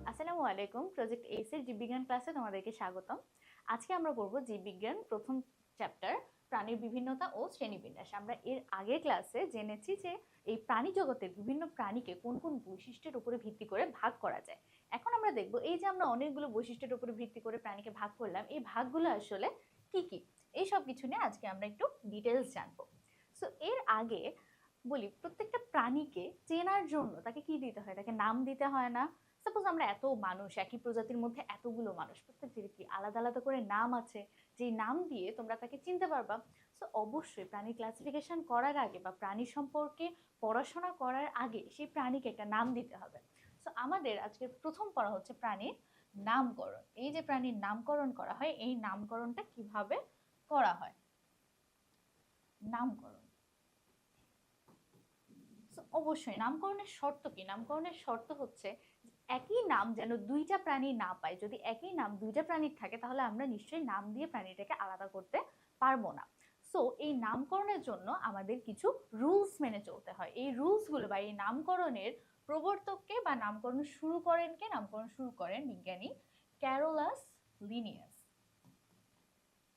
আসসালামু আলাইকুম। প্রজেক্ট এইস এর জীববিজ্ঞান ক্লাসে তোমাদেরকে স্বাগতম। আজকে আমরা পড়ব জীববিজ্ঞান প্রথম চ্যাপ্টার প্রাণীর বিভিন্নতা ও শ্রেণীবিন্যাস। আমরা এর আগের ক্লাসে জেনেছি যে এই প্রাণী জগতের বিভিন্ন প্রাণীকে কোন কোন বৈশিষ্ট্যের উপরে ভিত্তি করে ভাগ করা যায়। এখন আমরা দেখব এই যে আমরা অনেকগুলো বৈশিষ্ট্যের উপরে ভিত্তি করে প্রাণীকে ভাগ করলাম, এই ভাগগুলো আসলে কি কি, এই সব কিছু নিয়ে আজকে আমরা একটু ডিটেলস জানবো। সো এর আগে বলি, প্রত্যেকটা প্রাণীকে চেনার জন্য তাকে কি দিতে হয়? তাকে নাম দিতে হয় না? সাপোজ আমরা এত মানুষ, একই প্রজাতির মধ্যে এতগুলো মানুষ, প্রত্যেকটির কি আলাদা আলাদা করে নাম আছে, যে নাম দিয়ে তোমরা তাকে চিনতে পারবা। সো অবশ্যই প্রাণী ক্লাসিফিকেশন করার আগে বা প্রাণী সম্পর্কে পড়াশোনা করার আগে সেই প্রাণীকে একটা নাম দিতে হবে। সো আমাদের আজকে প্রথম পড়া হচ্ছে প্রাণীর নামকরণ। এই যে প্রাণীর নামকরণ করা হয়, এই নামকরণটা কিভাবে করা হয়। নামকরণ অবশ্যই নামকরণের শর্ত কি? নামকরণের শর্ত হচ্ছে একই নাম যেন দুইটা প্রাণী না পায়। যদি একই নাম দুইটা প্রাণীর থাকে তাহলে আমরা নিশ্চয়ই নাম দিয়ে প্রাণীটাকে আলাদা করতে পারবো না। সো এই নামকরণের জন্য আমাদের কিছু রুলস মেনে চলতে হয়। এই রুলস গুলো বা এই নামকরণের প্রবর্তককে বা নামকরণ শুরু করেন বিজ্ঞানী Carolus Linnaeus.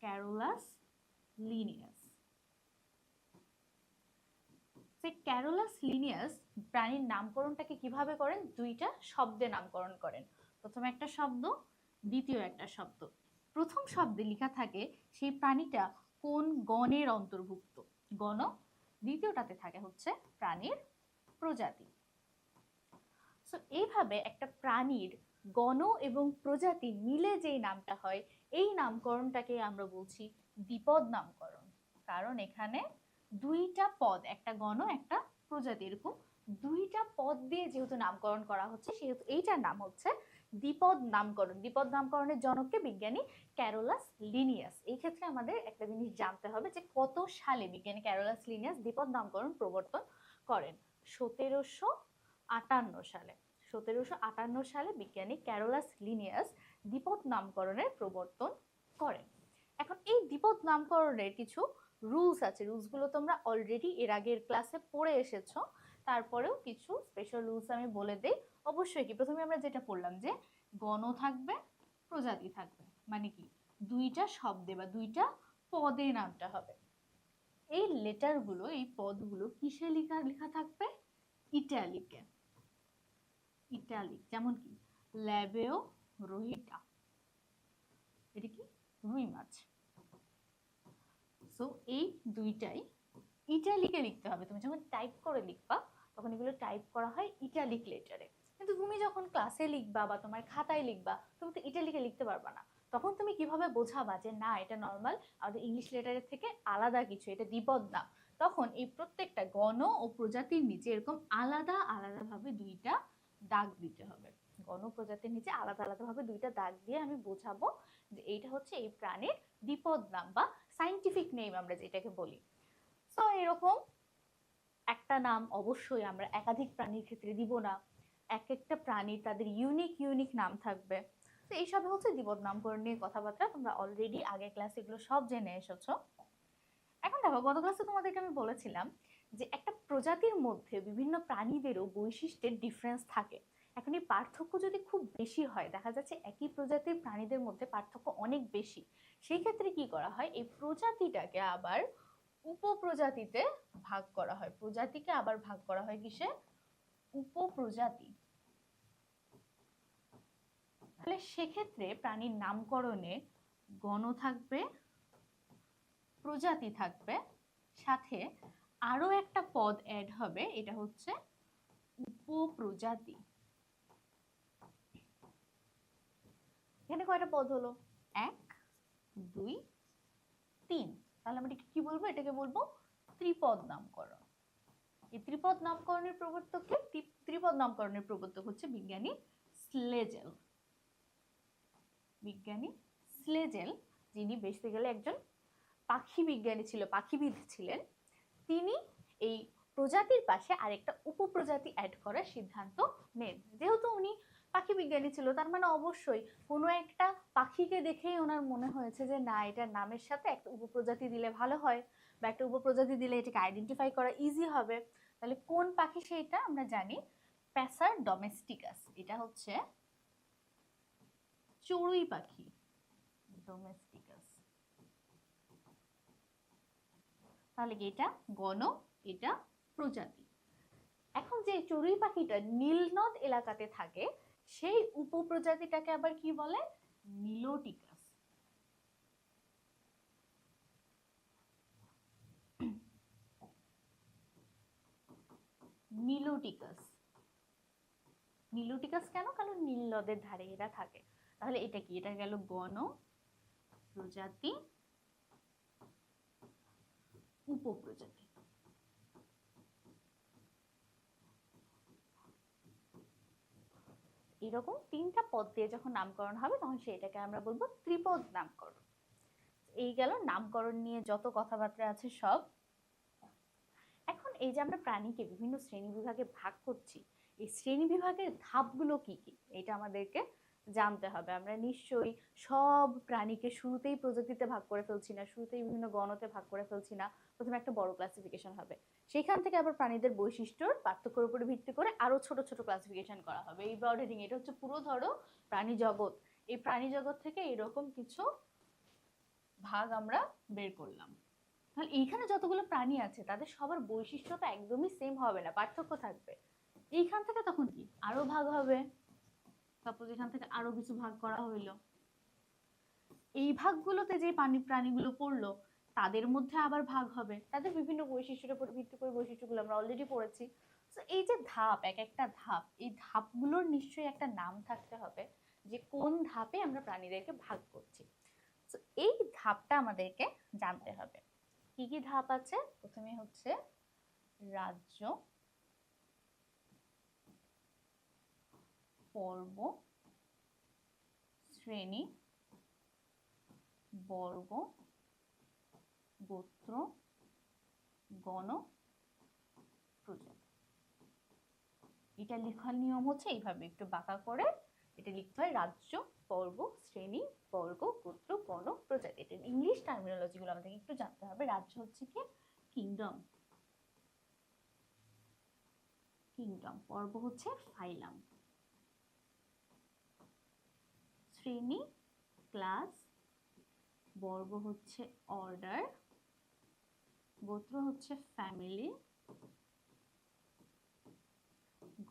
Carolus Linnaeus. Carolus Linnaeus প্রাণীর নামকরণটাকে কিভাবে করেন? দুইটা শব্দে নামকরণ করেন। প্রথমে একটা শব্দ, দ্বিতীয় একটা শব্দ। প্রথম শব্দে লেখা থাকে সেই প্রাণীটা কোন গণের অন্তর্ভুক্ত, গণ। দ্বিতীয়টাতে থাকে হচ্ছে প্রাণীর প্রজাতি। সো এইভাবে একটা প্রাণীর গণ এবং প্রজাতি মিলে যেই নামটা হয়, এই নামকরণটাকে আমরা বলছি দ্বিপদ নামকরণ। কারণ এখানে দুইটা পদ, একটা গণ একটা প্রজাতি, এরকম দুইটা পদ দিয়ে যেহেতু নামকরণ করা হচ্ছে, সেহেতু এইটার নাম হচ্ছে দ্বিপদ নামকরণ। দ্বিপদ নামকরণের জনককে বিজ্ঞানী ক্যারোলাস লিনিয়াস। এই ক্ষেত্রে আমাদের একটা জিনিস জানতে হবে যে কত সালে বিজ্ঞানী ক্যারোলাস লিনিয়াস দ্বিপদ নামকরণ প্রবর্তন করেন। 1758 সালে। 1758 সালে বিজ্ঞানী ক্যারোলাস লিনিয়াস দ্বিপদ নামকরণের প্রবর্তন করেন। এখন এই দ্বিপদ নামকরণের কিছু রুলস আছে। রুলসগুলো তোমরা অলরেডি এর আগের ক্লাসে পড়ে এসেছো, তারপরেও কিছু স্পেশাল রুলস আমি বলে দেই। অবশ্যই কি, প্রথমে আমরা যেটা পড়লাম যে গণ থাকবে, প্রজাতি থাকবে, মানে কি দুইটা শব্দে বা দুইটা পদে নামটা হবে। এই লেটারগুলো, এই পদগুলো কিসে লেখা লেখা থাকবে? ইটালিকে। ইটালিক, যেমন কি ল্যাবেও রোহিটা, এটা কি রুই মাছ। সো এই দুইটাই ইটালিকে লিখতে হবে। তুমি যখন টাইপ করে লিখবা তখন এগুলো টাইপ করা হয় ইটালিক লেটারে। কিন্তু তুমি যখন ক্লাসে লিখবা বা তোমার খাতায় লিখবা, তুমি তো ইটালিকে লিখতে পারবা না। তখন তুমি কিভাবে বোঝাবা যে না এটা নর্মাল, আমাদের ইংলিশ লেটারের থেকে আলাদা কিছু, এটা দ্বিপদ না? তখন এই প্রত্যেকটা গণ ও প্রজাতির নিচে এরকম আলাদা আলাদাভাবে দুইটা দাগ দিতে হবে। গণ প্রজাতির নিচে আলাদা আলাদাভাবে দুইটা দাগ দিয়ে আমি বোঝাবো যে এইটা হচ্ছে এই প্রাণীর দ্বিপদ নাম বা সাইন্টিফিক নেম আমরা যেটাকে বলি। সো এরকম একটা নাম অবশ্যই আমরা একাধিক প্রাণীর ক্ষেত্রে দিব না। এক একটা প্রাণীর তাদের ইউনিক নাম থাকবে। তো এইসব হচ্ছে দ্বিপদ নামকরণ নিয়ে কথাবার্তা। তোমরা অলরেডি আগের ক্লাসে এগুলো সব জেনে এসেছো। এখন দেখো, গত ক্লাসে তোমাদেরকে আমি বলেছিলাম যে একটা প্রজাতির মধ্যে বিভিন্ন প্রাণীদেরও বৈশিষ্ট্যের ডিফারেন্স থাকে। এখন এই পার্থক্য যদি খুব বেশি হয়, দেখা যাচ্ছে একই প্রজাতির প্রাণীদের মধ্যে পার্থক্য অনেক বেশি, সেই ক্ষেত্রে কি করা হয়? এই প্রজাতিটাকে আবার উপপ্রজাতিতে ভাগ করা হয়। প্রজাতিকে আবার ভাগ করা হয় কিসে? উপপ্রজাতি। তাহলে সেক্ষেত্রে প্রাণীর নামকরণে গণ থাকবে, প্রজাতি থাকবে, সাথে আরো একটা পদ অ্যাড হবে, এটা হচ্ছে উপপ্রজাতি। এখানে কয়টা পদ হলো? 1 2 3। তাহলে আমরা কি বলবো? এটাকে বলবো ত্রিপদ নামকরণ। এই ত্রিপদ নামকরণের প্রবর্তক কে? ত্রিপদ নামকরণের প্রবর্তক হচ্ছে বিজ্ঞানী স্লেজেল। বিজ্ঞানী স্লেজেল, যিনি বেসিক্যালি একজন পাখি বিজ্ঞানী ছিল, পাখিবিদ ছিলেন। তিনি এই প্রজাতির পাশে আরেকটা উপপ্রজাতি অ্যাড করার সিদ্ধান্ত নেন। যেহেতু উনি পাখি বিজ্ঞানী ছিল, তার মানে অবশ্যই কোনো একটা পাখিকে দেখেই ওনার মনে হয়েছে যে না, এটার নামের সাথে একটা উপপ্রজাতি দিলে ভালো হয়, বা একটা উপপ্রজাতি দিলে এটাকে আইডেন্টিফাই করা ইজি হবে। তাহলে কোন পাখি সেইটা আমরা জানি, প্যাসার ডোমেস্টিকাস, এটা হচ্ছে চড়ুই পাখি, ডোমেস্টিকাস। তাহলে কি এটা গণ, এটা প্রজাতি। এখন যে চড়ুই পাখিটা নীলনদ এলাকাতে থাকে সেই উপপ্রজাতিটাকে আবার কি বলে, নিলোটিকাস। নিলোটিকাস, নিলোটিকাস কেন, কারণ নীল নদের ধারে এরা থাকে। তাহলে এটা কি, এটা গেল গণ, প্রজাতি, উপপ্রজাতি। এরকম তিনটা পদ দিয়ে যখন নামকরণ হবে তখন সেটাকে আমরা বলবো ত্রিপদ নামকরণ। এই গেল নামকরণ নিয়ে যত কথাবার্তা আছে সব। এখন এই যে আমরা প্রাণীকে বিভিন্ন শ্রেণী বিভাগে ভাগ করছি, এই শ্রেণী বিভাগের ধাপগুলো কি কি এটা আমাদেরকে জানতে হবে। আমরা নিশ্চয়ই সব প্রাণীকে শুরুতেই প্রজাতিতে ভাগ করে ফেলছি না, শুরুতেই বিভিন্ন গণতে ভাগ করে ফেলছি না। প্রথমে একটা বড় ক্লাসিফিকেশন হবে, সেখান থেকে আবার প্রাণীদের বৈশিষ্ট্যর পার্থক্যের উপরে ভিত্তি করে আরো ছোট ছোট ক্লাসিফিকেশন করা হবে। এই ব্রড হেডিং, এটা হচ্ছে পুরো ধরো প্রাণী জগৎ। এই প্রাণী জগৎ থেকে এরকম কিছু ভাগ আমরা বের করলাম। তাহলে এইখানে যতগুলো প্রাণী আছে তাদের সবার বৈশিষ্ট্য তো একদমই সেম হবে না, পার্থক্য থাকবে। এইখান থেকে তখন কি আরো ভাগ হবে, সাপোজ এখান থেকে আরো কিছু ভাগ করা হইলো। এই ভাগগুলোতে যে প্রাণীগুলো পড়লো তাদের মধ্যে আবার ভাগ হবে, তাদের বিভিন্ন বৈশিষ্ট্যের উপর ভিত্তি করে, বৈশিষ্ট্যগুলো আমরা অলরেডি পড়েছি। তো এই যে ধাপ, এক একটা ধাপ, এই ধাপগুলোর নিশ্চয়ই একটা নাম থাকতে হবে যে কোন ধাপে আমরা প্রাণীদেরকে ভাগ করছি। তো এই ধাপটা আমাদেরকে জানতে হবে। কি কি ধাপ আছে, প্রথমে হচ্ছে রাজ্য, পর্ব, শ্রেণী, বর্গ, গোত্র, গণ, প্রজাতি। এটা লেখার নিয়ম হচ্ছে এইভাবে, একটু বাঁকা করে এটা লিখতে হয়, রাজ্য, পর্ব, শ্রেণী, বর্গ, গোত্র, গণ, প্রজাতি। এটা ইংলিশ টার্মিনোলজি গুলো আমাদেরকে একটু জানতে হবে। রাজ্য হচ্ছে কি, কিংডম, কিংডম। পর্ব হচ্ছে ফাইলাম, শ্রেণী ক্লাস, বর্গ হচ্ছে অর্ডার, গোত্র হচ্ছে ফ্যামিলি,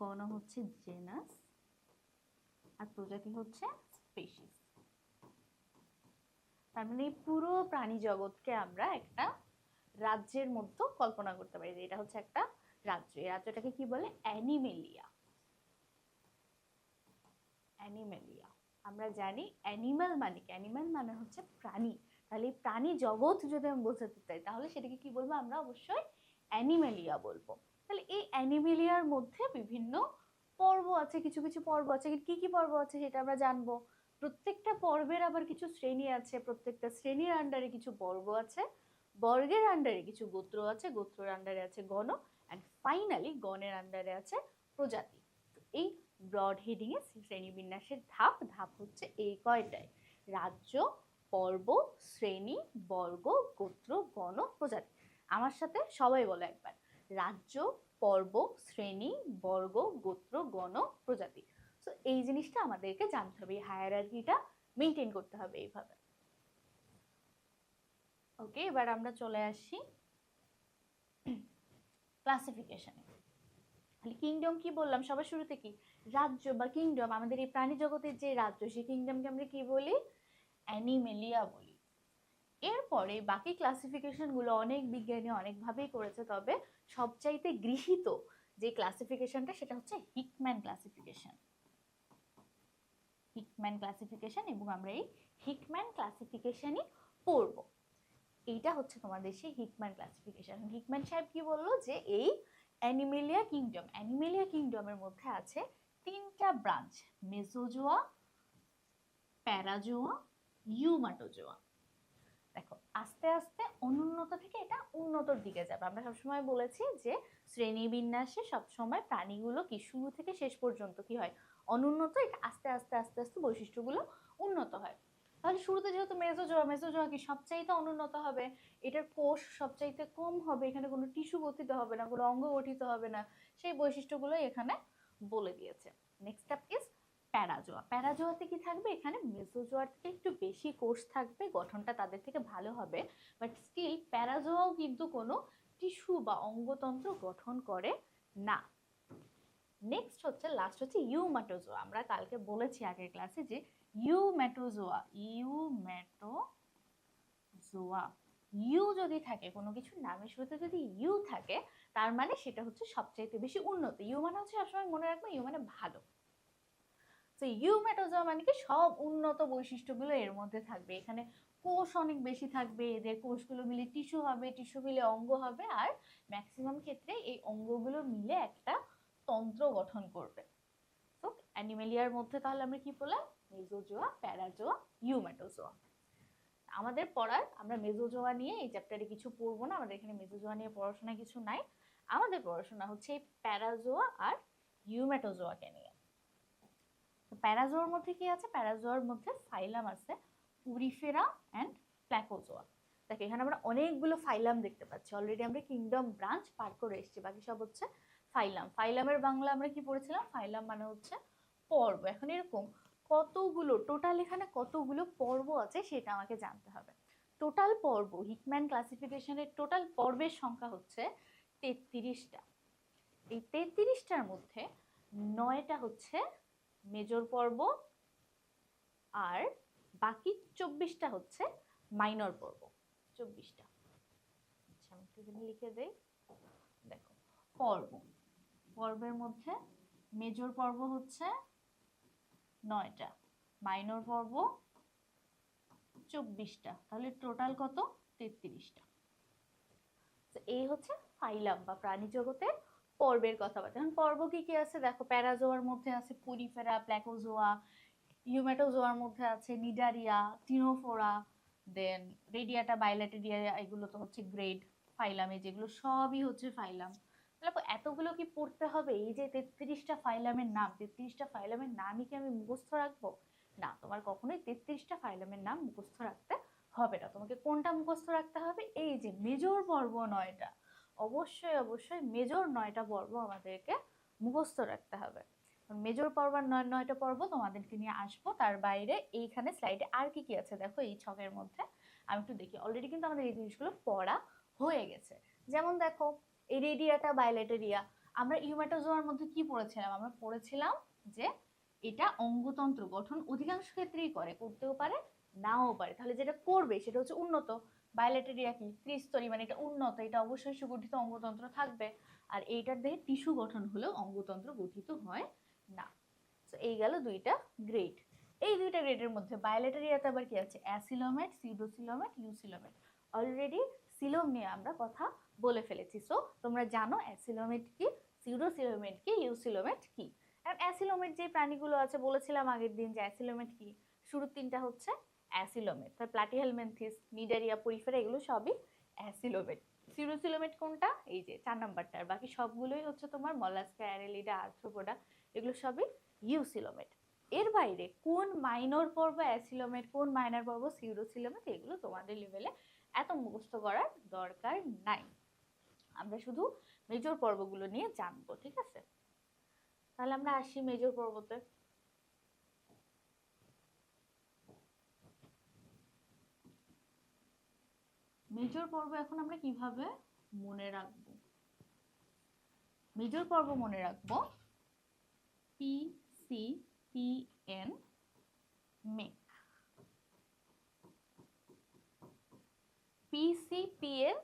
গণ হচ্ছে জেনাস, আর প্রজাতি হচ্ছে স্পেসিস। তার মানে পুরো প্রাণী জগৎকে আমরা একটা রাজ্যের মধ্যে কল্পনা করতে পারি যে এটা হচ্ছে একটা রাজ্য। এই রাজ্যটাকে কি বলে, অ্যানিমেলিয়া। অ্যানিমেলিয়া। আমরা জানি অ্যানিমাল মানে কি, অ্যানিমাল মানে হচ্ছে প্রাণী। তাহলে প্রাণী জগৎ যদি আমি বোঝাতে চাই তাহলে সেটাকে কি বলবো, আমরা অবশ্যই অ্যানিমেলিয়া বলবো। তাহলে এই অ্যানিমেলিয়ার মধ্যে বিভিন্ন পর্ব আছে, কিছু কিছু পর্ব আছে। কি কি পর্ব আছে সেটা আমরা জানবো। প্রত্যেকটা পর্বের আবার কিছু শ্রেণী আছে, প্রত্যেকটা শ্রেণীর আন্ডারে কিছু বর্গ আছে, বর্গের আন্ডারে কিছু গোত্র আছে, গোত্রের আন্ডারে আছে গণ, অ্যান্ড ফাইনালি গণের আন্ডারে আছে প্রজাতি। এই ব্রড হেডিং এ শ্রেণীবিন্যাসের ধাপ, ধাপ হচ্ছে এই কয়টায়, রাজ্য, পর্ব, শ্রেণী, বর্গ, গোত্র, গণ, প্রজাতি। আমার সাথে সবাই বলো একবার, রাজ্য, পর্ব, শ্রেণী, বর্গ, গোত্র, গণ, প্রজাতি। তো এই জিনিসটা আমাদেরকে জানতে হবে, এই হায়ারার্কিটা মেনটেন করতে হবে এইভাবে। ওকে, এবার আমরা চলে আসি ক্লাসিফিকেশনে। কিংডম কি বললাম সবার শুরুতে, কি রাজ্য বা কিংডম। আমাদের এই প্রাণী জগতের যে রাজ্য সেই কিংডমকে আমরা কি বলি, অ্যানিমেলিয়া বলি। এরপরে বাকি ক্লাসিফিকেশন গুলো অনেক বিজ্ঞানী অনেকভাবেই করেছে, তবে সবচাইতে গৃহীত যে ক্লাসিফিকেশনটা সেটা হচ্ছে হিকম্যান ক্লাসিফিকেশন। হিকম্যান ক্লাসিফিকেশন, এবং আমরা এই হিকম্যান ক্লাসিফিকেশনই পড়বো। এইটা হচ্ছে তোমাদের সেই হিকম্যান ক্লাসিফিকেশন। হিকম্যান সাহেব কি বললো যে এই অ্যানিমেলিয়া কিংডম, অ্যানিমেলিয়া কিংডমের মধ্যে আছে তিনটা ব্রাঞ্চ, মেসোজোয়া, প্যারাজোয়া, ইউমাটোজোয়া। দেখো আস্তে আস্তে অনুন্নত থেকে এটা উন্নতর দিকে যাবে। আমরা সবসময় বলেছি যে শ্রেণী বিন্যাসে সবসময় প্রাণীগুলো কি শুরু থেকে শেষ পর্যন্ত কি হয়, অনুন্নত। এটা আস্তে আস্তে আস্তে আস্তে বৈশিষ্ট্যগুলো উন্নত হয়। তাহলে শুরুতে যেহেতু মেসোজোয়া কি সবচাইতে অনুন্নত হবে, এটার কোষ সবচাইতে কম হবে, এখানে কোনো টিস্যু গঠিত হবে না, কোনো অঙ্গ গঠিত হবে না, সেই বৈশিষ্ট্যগুলোই এখানে বলে দিয়েছে। Next step is Parazoa. প্যারাজোয়াতে কি থাকবে, এখানে মেসোজোয়ার থেকে একটু বেশি কোষ থাকবে, গঠনটা তাদের থেকে ভালো হবে, বাট স্টিল প্যারাজোয়াও কিন্তু কোনো টিস্যু বা অঙ্গতন্ত্র গঠন করে না। নেক্সট হচ্ছে লাস্ট হচ্ছে ইউম্যাটোজোয়া। আমরা কালকে বলেছি আগের ক্লাসে যে ইউম্যাটোজোয়া, ইউম্যাটোজোয়া, ইউ যদি থাকে কোনো কিছুর নামের শুরুতে যদি ইউ থাকে, তার মানে সেটা হচ্ছে সবচাইতে বেশি উন্নত। ইউ মানে হচ্ছে সবসময় মনে রাখবে ইউ মানে ভালো। তো ইউম্যাটোজোয়া মানে কি সব উন্নত বৈশিষ্ট্যগুলো এর মধ্যে থাকবে। এখানে কোষ অনেক বেশি থাকবে, এদের কোষগুলো মিলে টিস্যু হবে, টিস্যু মিলে অঙ্গ হবে, আর ম্যাক্সিমাম ক্ষেত্রে এই অঙ্গগুলো মিলে একটা তন্ত্র গঠন করবে। তো অ্যানিমেলিয়ার মধ্যে তাহলে আমরা কি বললাম, মেসোজোয়া, প্যারাজোয়া, ইউম্যাটোজোয়া। আমাদের পড়ার, আমরা মেসোজোয়া নিয়ে এই চ্যাপ্টারে কিছু পড়বো না, আমাদের এখানে মেসোজোয়া নিয়ে পড়াশোনা কিছু নাই। আমাদের পড়াশোনা হচ্ছে এই প্যারাজোয়া আর ইউম্যাটোজোয়াকে নিয়ে। প্যারাজোয়ার মধ্যে কি আছে, প্যারাজোয়ার মধ্যে ফাইলাম আছে পুরিফেরা অ্যান্ড প্ল্যাকোজোয়া। দেখো এখানে আমরা অনেকগুলো ফাইলাম দেখতে পাচ্ছি, অলরেডি আমরা কিংডম ব্রাঞ্চ পার করে এসেছি, বাকি সব হচ্ছে ফাইলাম। ফাইলামের বাংলা আমরা কি পড়েছিলাম, ফাইলাম মানে হচ্ছে পর্ব। এখন এরকম কতগুলো টোটাল, এখানে কতগুলো পর্ব আছে সেটা আমাকে জানতে হবে। টোটাল পর্ব, হিকম্যান ক্লাসিফিকেশনের টোটাল পর্বের সংখ্যা হচ্ছে 33টা। এই 33টার মধ্যে 9টা হচ্ছে মেজর পর্ব, আর বাকি 24টা হচ্ছে মাইনর পর্ব। 24টা, আচ্ছা আমি একটু লিখে দেই। দেখো পর্ব, পর্বের মধ্যে মেজর পর্ব হচ্ছে 9টা, মাইনর পর্ব 24টা, তাহলে টোটাল কত, 33টা। তো এই হচ্ছে ফাইলাম বা প্রাণী জগতের পর্বের কথাবার্তা। এখন পর্ব কি কি আছে দেখো, প্যারাজোয়ার মধ্যে আছে পুরিফেরা, প্ল্যাকোজোয়া, ইউম্যাটোজোয়ার মধ্যে আছে নিডারিয়া, টিনোফোরা, দেন রেডিয়াটা, বাইল্যাটেরিয়া, এগুলো তো হচ্ছে গ্রেড ফাইলামে, যেগুলো সবই হচ্ছে ফাইলাম। তাহলে এতগুলো কি পড়তে হবে, এই যে 33টা ফাইলামের নাম, 33টা ফাইলামের নামই কি আমি মুখস্থ রাখবো? না, তোমার কখনোই 33টা ফাইলামের নাম মুখস্থ রাখতে হবে না। তোমাকে কোনটা মুখস্থ রাখতে হবে, এই যে মেজর পর্ব 9টা, অবশ্যই অবশ্যই মেজর 9টা পর্ব আমাদেরকে মুখস্থ রাখতে হবে। মেজর পর্ব 9টা পর্ব তোমাদেরকে নিয়ে আসবো। তার বাইরে এইখানে স্লাইডে আর কি কি আছে দেখো, এই ছকের মধ্যে আমি একটু দেখি। অলরেডি কিন্তু আমাদের এই জিনিসগুলো পড়া হয়ে গেছে। যেমন দেখো এই রেডিয়াটা, বাইলেটেরিয়া, আমরা ইউম্যাটোজোয়ার মধ্যে কি পড়েছিলাম, আমরা পড়েছিলাম যে এটা অঙ্গতন্ত্র গঠন অধিকাংশ ক্ষেত্রেই করে, করতেও পারে নাও পারে, তাহলে যেটা করবে সেটা হচ্ছে উন্নত। বাইলেটেরিয়া কি ত্রিস্তরী, মানে এটা উন্নত, এটা অবশ্যই সুগঠিত অঙ্গতন্ত্র থাকবে। আর এইটার দেহে টিস্যু গঠন হলেও অঙ্গতন্ত্র গঠিত হয় না। তো এই গেল দুইটা গ্রেড। এই দুইটা গ্রেডের মধ্যে বায়োলেটেরিয়াতে আবার কি আছে, অ্যাসিলোমেট, সিউডোসিলোমেট, ইউসিলোমেট। অলরেডি সিলোম নিয়ে আমরা কথা বলে ফেলেছি, সো তোমরা জানো অ্যাসিলোমেট কি, সিউডোসিলোমেট কি, ইউসিলোমেট কি। আর অ্যাসিলোমেট যে প্রাণীগুলো আছে বলেছিলাম আগের দিন যে অ্যাসিলোমেট কি, শুরুর তিনটা হচ্ছে অ্যাসিলোমেট, তার প্লাটিহেলমিনথিস, নিডারিয়া, পরিফেরা, এগুলো সবই অ্যাসিলোমেট। সিউডোসিলোমেট কোনটা, এই যে 4 নাম্বারটা, আর বাকি সবগুলোই হচ্ছে তোমার মলাস্কা, অ্যারেলিডা, আর্থ্রোপোডা, এগুলো সবই ইউসিলোমেট। এর বাইরে কোন মাইনর পর্ব অ্যাসিলোমেট, কোন মাইনর পর্ব সিউডোসিলোমেট, এগুলো তোমাদের লেভেলে এত মুখস্থ করার দরকার নাই। আমরা শুধু মেজর পর্বগুলো নিয়ে জানবো, ঠিক আছে? তাহলে আমরা আসি মেজর পর্বতে। মেজর পর্ব এখন আমরা কিভাবে মনে রাখবো? মেজর পর্ব মনে রাখবো PCPN make. PCPN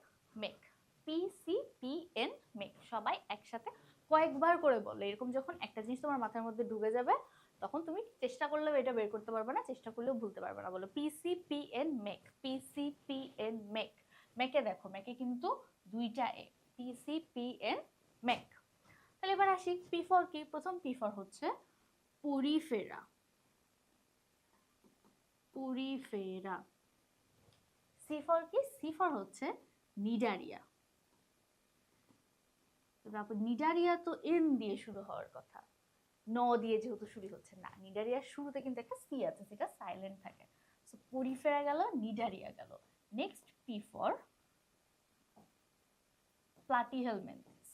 make, PCPN make, সবাই একসাথে কয়েকবার করে বলো। এরকম যখন একটা জিনিস তোমার মাথার মধ্যে ঢুকে যাবে, তখন তুমি চেষ্টা করলেও এটা বের করতে পারবে না, চেষ্টা করলেও ভুলতে পারবে না। বলো PCPN মেক, PCPN মেক। মেকে দেখো, মেকে কিন্তু দুইটা এ, PCPN মেক। তাহলে এবার আসি পি ফর কি। প্রথম পি ফর হচ্ছে পুরিফেরা, পুরিফেরা। সি ফর কি, সি ফর হচ্ছে নিডারিয়া। তারপর নিডারিয়া তো এন দিয়ে শুরু হওয়ার কথা, ন দিয়ে যেহেতু শুরু হচ্ছে না, নিডারিয়ার শুরুতে কিন্তু একটা সি আছে, সেটা সাইলেন্ট থাকে। পরিফেরা গেল, নিডারিয়া গেল। Next P for Platyhelminthes.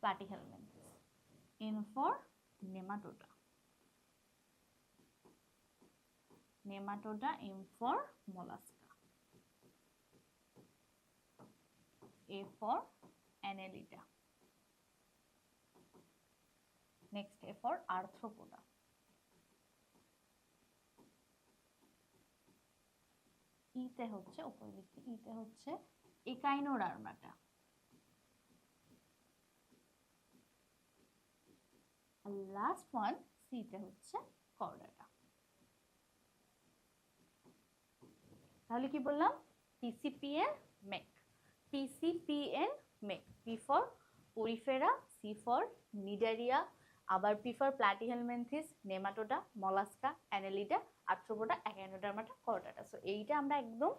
Platyhelminthes. N for Nematoda. Nematoda. M for Mollusca. A for Annelida. Next A for Arthropoda. E তে হচ্ছে উপরে লিখতে, E তে হচ্ছে Echinodermata. আর লাস্ট ওয়ান C তে হচ্ছে Chordata. তাহলে কি বললাম? PCPN MEC. PCPN MEC. P for Porifera, C for Nidaria, আবার P for Platyhelminthes, Nematoda, Mollusca, Annelida, Arthropoda, Echinodermata, Chordata. So এইটা আমরা একদম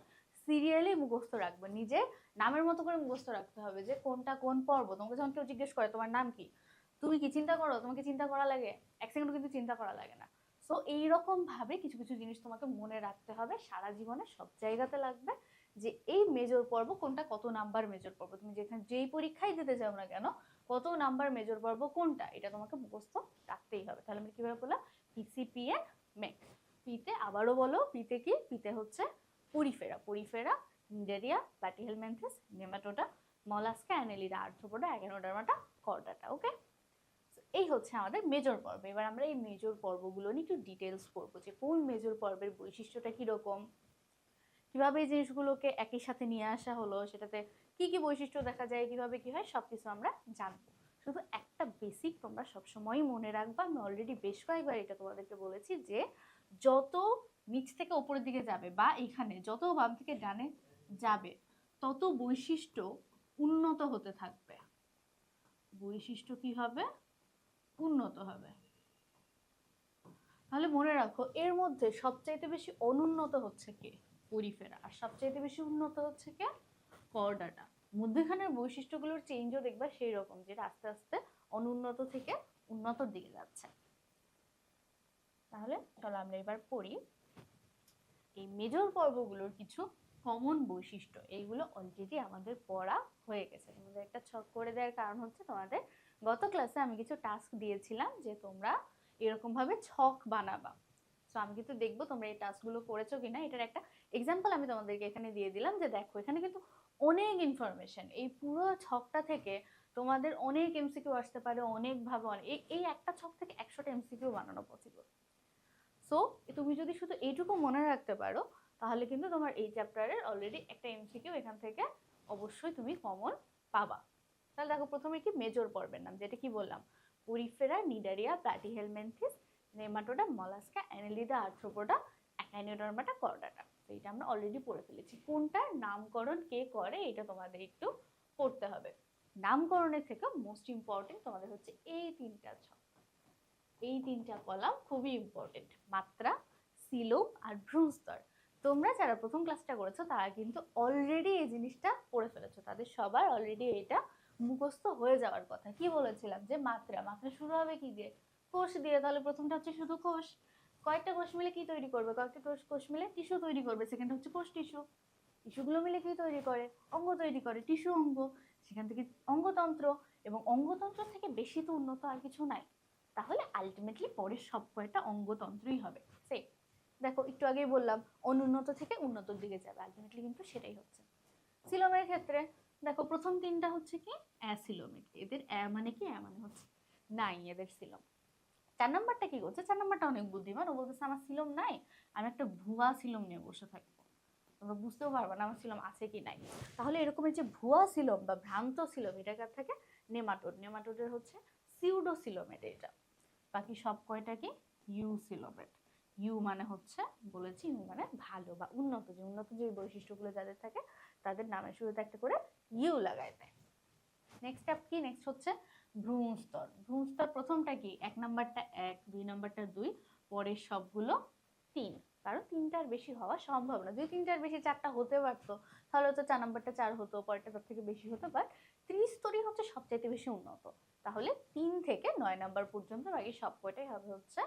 সিরিয়ালি মুখস্থ রাখবো, নিজের নামের মতো করে মুখস্থ রাখতে হবে যে কোনটা কোন পর্ব। তোমাকে যখন কেউ জিজ্ঞেস করে তোমার নাম কি, তুমি কি চিন্তা করো? তোমাকে চিন্তা করা লাগে? এক সেকেন্ডও কিন্তু চিন্তা করা লাগে না। সো এইরকম ভাবে কিছু কিছু জিনিস তোমাকে মনে রাখতে হবে, সারা জীবনে সব জায়গাতে লাগবে যে এই মেজর পর্ব কোনটা, কত নাম্বার মেজর পর্ব। তুমি যেখানে যেই পরীক্ষায় দিতে যাও না কেন, কত নাম্বার মেজর পর্ব কোনটা, এটা তোমাকে মুখস্থ রাখতেই হবে। তাহলে আমি কিভাবে বললাম? PCPN MEC। পিতে আবারও বলো, পিতে কি? পিতে হচ্ছে Porifera. Porifera, Cnidaria, Platyhelminthes, Nematoda, Mollusca, Annelida, Arthropoda, Echinodermata, Chordata. Okay, এই হচ্ছে আমাদের মেজর পর্ব। এবার আমরা এই মেজর পর্বগুলো নিয়ে একটু ডিটেলস করবো যে কোন মেজর পর্বের বৈশিষ্ট্যটা কিরকম, কিভাবে এই জিনিসগুলোকে একই সাথে নিয়ে আসা হলো, সেটাতে কি কি বৈশিষ্ট্য দেখা যায়, কিভাবে কি হয়, সবকিছু আমরা জানবো। শুধু একটা বেসিক তোমরা সবসময় মনে রাখবা, আমি অলরেডি বেশ কয়েকবার এটা তোমাদেরকে বলেছি যে যত নিচ থেকে উপরের দিকে যাবে বা এখানে যত বাম থেকে ডানে যাবে তত বৈশিষ্ট্য উন্নত হতে থাকবে। বৈশিষ্ট্য কি হবে? উন্নত হবে। তাহলে মনে রাখো এর মধ্যে সবচাইতে বেশি অনুন্নত হচ্ছে কে? পরিফেরা। আর সবচাইতে বেশি উন্নত হচ্ছে কে? কর্ডাটা। মধ্যখানের বৈশিষ্ট্যগুলোর চেঞ্জও দেখবা সেই রকম, যেটা আস্তে আস্তে অনুন্নত থেকে উন্নতর দিকে যাচ্ছে। তাহলে চলো আমরা এবার পড়ি এই মেজর পর্বগুলোর কিছু কমন বৈশিষ্ট্য। এইগুলো অলরেডি আমাদের পড়া হয়ে গেছে। তোমাদের একটা ছক করে দেওয়ার কারণ হচ্ছে তোমাদের গত ক্লাসে আমি কিছু টাস্ক দিয়েছিলাম যে তোমরা এরকম ভাবে ছক বানাবা। তো আমি কিন্তু দেখবো তোমরা এই টাস্কগুলো করেছো কিনা। এটার একটা এক্সাম্পল আমি তোমাদেরকে এখানে দিয়ে দিলাম যে দেখো এখানে কিন্তু অনেক ইনফরমেশন। এই পুরো ছকটা থেকে তোমাদের অনেক এমসিকিউ আসতে পারে, অনেক ভাবে এই একটা ছক থেকে 100টা এমসিকিউ বানানো পসিবল। সো তুমি যদি শুধু এইটুকু মনে রাখতে পারো তাহলে কিন্তু তোমার এই চ্যাপ্টারের অলরেডি একটা এমসিকিউ এখান থেকে অবশ্যই তুমি কমন পাবা। তাহলে দেখো প্রথমে কি মেজর পর্বের নাম, যেটা কি বললাম? Porifera, Cnidaria, Platyhelminthes, Nematoda, Mollusca, Annelida, Arthropoda, Echinodermata, Chordata. তো এটা আমরা অলরেডি পড়ে ফেলেছি। কোনটার নামকরণ কে করে এটা তোমাদের একটু পড়তে হবে। নামকরণের থেকে মোস্ট ইম্পর্টেন্ট তোমাদের হচ্ছে এই তিনটা ছক, এই তিনটা কলাম খুবই ইম্পর্টেন্ট। মাত্রা, সিলোম আর ভ্রূণস্তর। তোমরা যারা প্রথম ক্লাসটা করেছো তারা কিন্তু অলরেডি এই জিনিসটা পড়ে ফেলেছো, তাদের সবার অলরেডি এটা মুখস্থ হয়ে যাওয়ার কথা। কি বলেছিলাম যে মাত্রা, মাত্রা শুরু হবে কি দিয়ে? কোষ দিয়ে। তাহলে প্রথমটা হচ্ছে শুধু কোষ। কয়েকটা কোষ মিলে কি তৈরি করবে? কয়েকটা কোষ মিলে টিস্যু তৈরি করবে। সেকেন্ড হচ্ছে কোষ টিস্যু। টিস্যুগুলো মিলে কি তৈরি করে? অঙ্গ তৈরি করে, টিস্যু অঙ্গ। সেখান থেকে অঙ্গতন্ত্র, এবং অঙ্গতন্ত্র থেকে বেশি তো উন্নত আর কিছু নাই। তাহলে আলটিমেটলি পরের সব কয়টা অঙ্গতন্ত্রই হবে। সেম দেখো একটু আগেই বললাম অনুন্নত থেকে উন্নতর দিকে যাবে, আলটিমেটলি কিন্তু সেটাই হচ্ছে। সিলোমের ক্ষেত্রে দেখো প্রথম তিনটা হচ্ছে কি অ্যাসিলোমেট। এদের মানে কি? মানে হচ্ছে নাই এদের সিলোম। 4 নাম্বারটা কি করছে? 4 নাম্বারটা অনেক বুদ্ধিমান, ও বলতেছে আমার সিলোম নাই, আমি একটা ভুয়া সিলোম নিয়ে বসে থাকবো। তোমরা বুঝতেও পারবে না আমার সিলোম আছে কি নাই। তাহলে এরকমের যে ভুয়া সিলোম বা ভ্রান্ত সিলোম, এটা কার থাকে? নেমাটোড। নেমাটোডের হচ্ছে সিউডোসিলোমেট এটা। বাকি সব কয়টা কি ইউসিলোমেট। ইউ মানে হচ্ছে বলেছি, ইউ মানে ভালো বা উন্নত। যে উন্নত যে বৈশিষ্ট্যগুলো যাদের থাকে তাদের নামের শুরুতে একটা করে ইউ লাগায় দেয়। নেক্সট স্টেপ কি? নেক্সট হচ্ছে ভ্রূণস্তর। ভ্রূণস্তর প্রথমটা কি? 1 নাম্বারটা 1, 2 নাম্বারটা 2, পরের সবগুলো 3। কারণ 3টার বেশি হওয়া সম্ভব না। যদি 3টার বেশি 4টা হতে পারতো তাহলে তো 4 নাম্বারটা 4 হতো, পরেরটা তার থেকে বেশি হতো, বাট ত্রিস্তরই হচ্ছে সবচাইতে বেশি উন্নত। তাহলে 3 থেকে 9 নাম্বার পর্যন্ত বাকি সব কয়টাই হবে হচ্ছে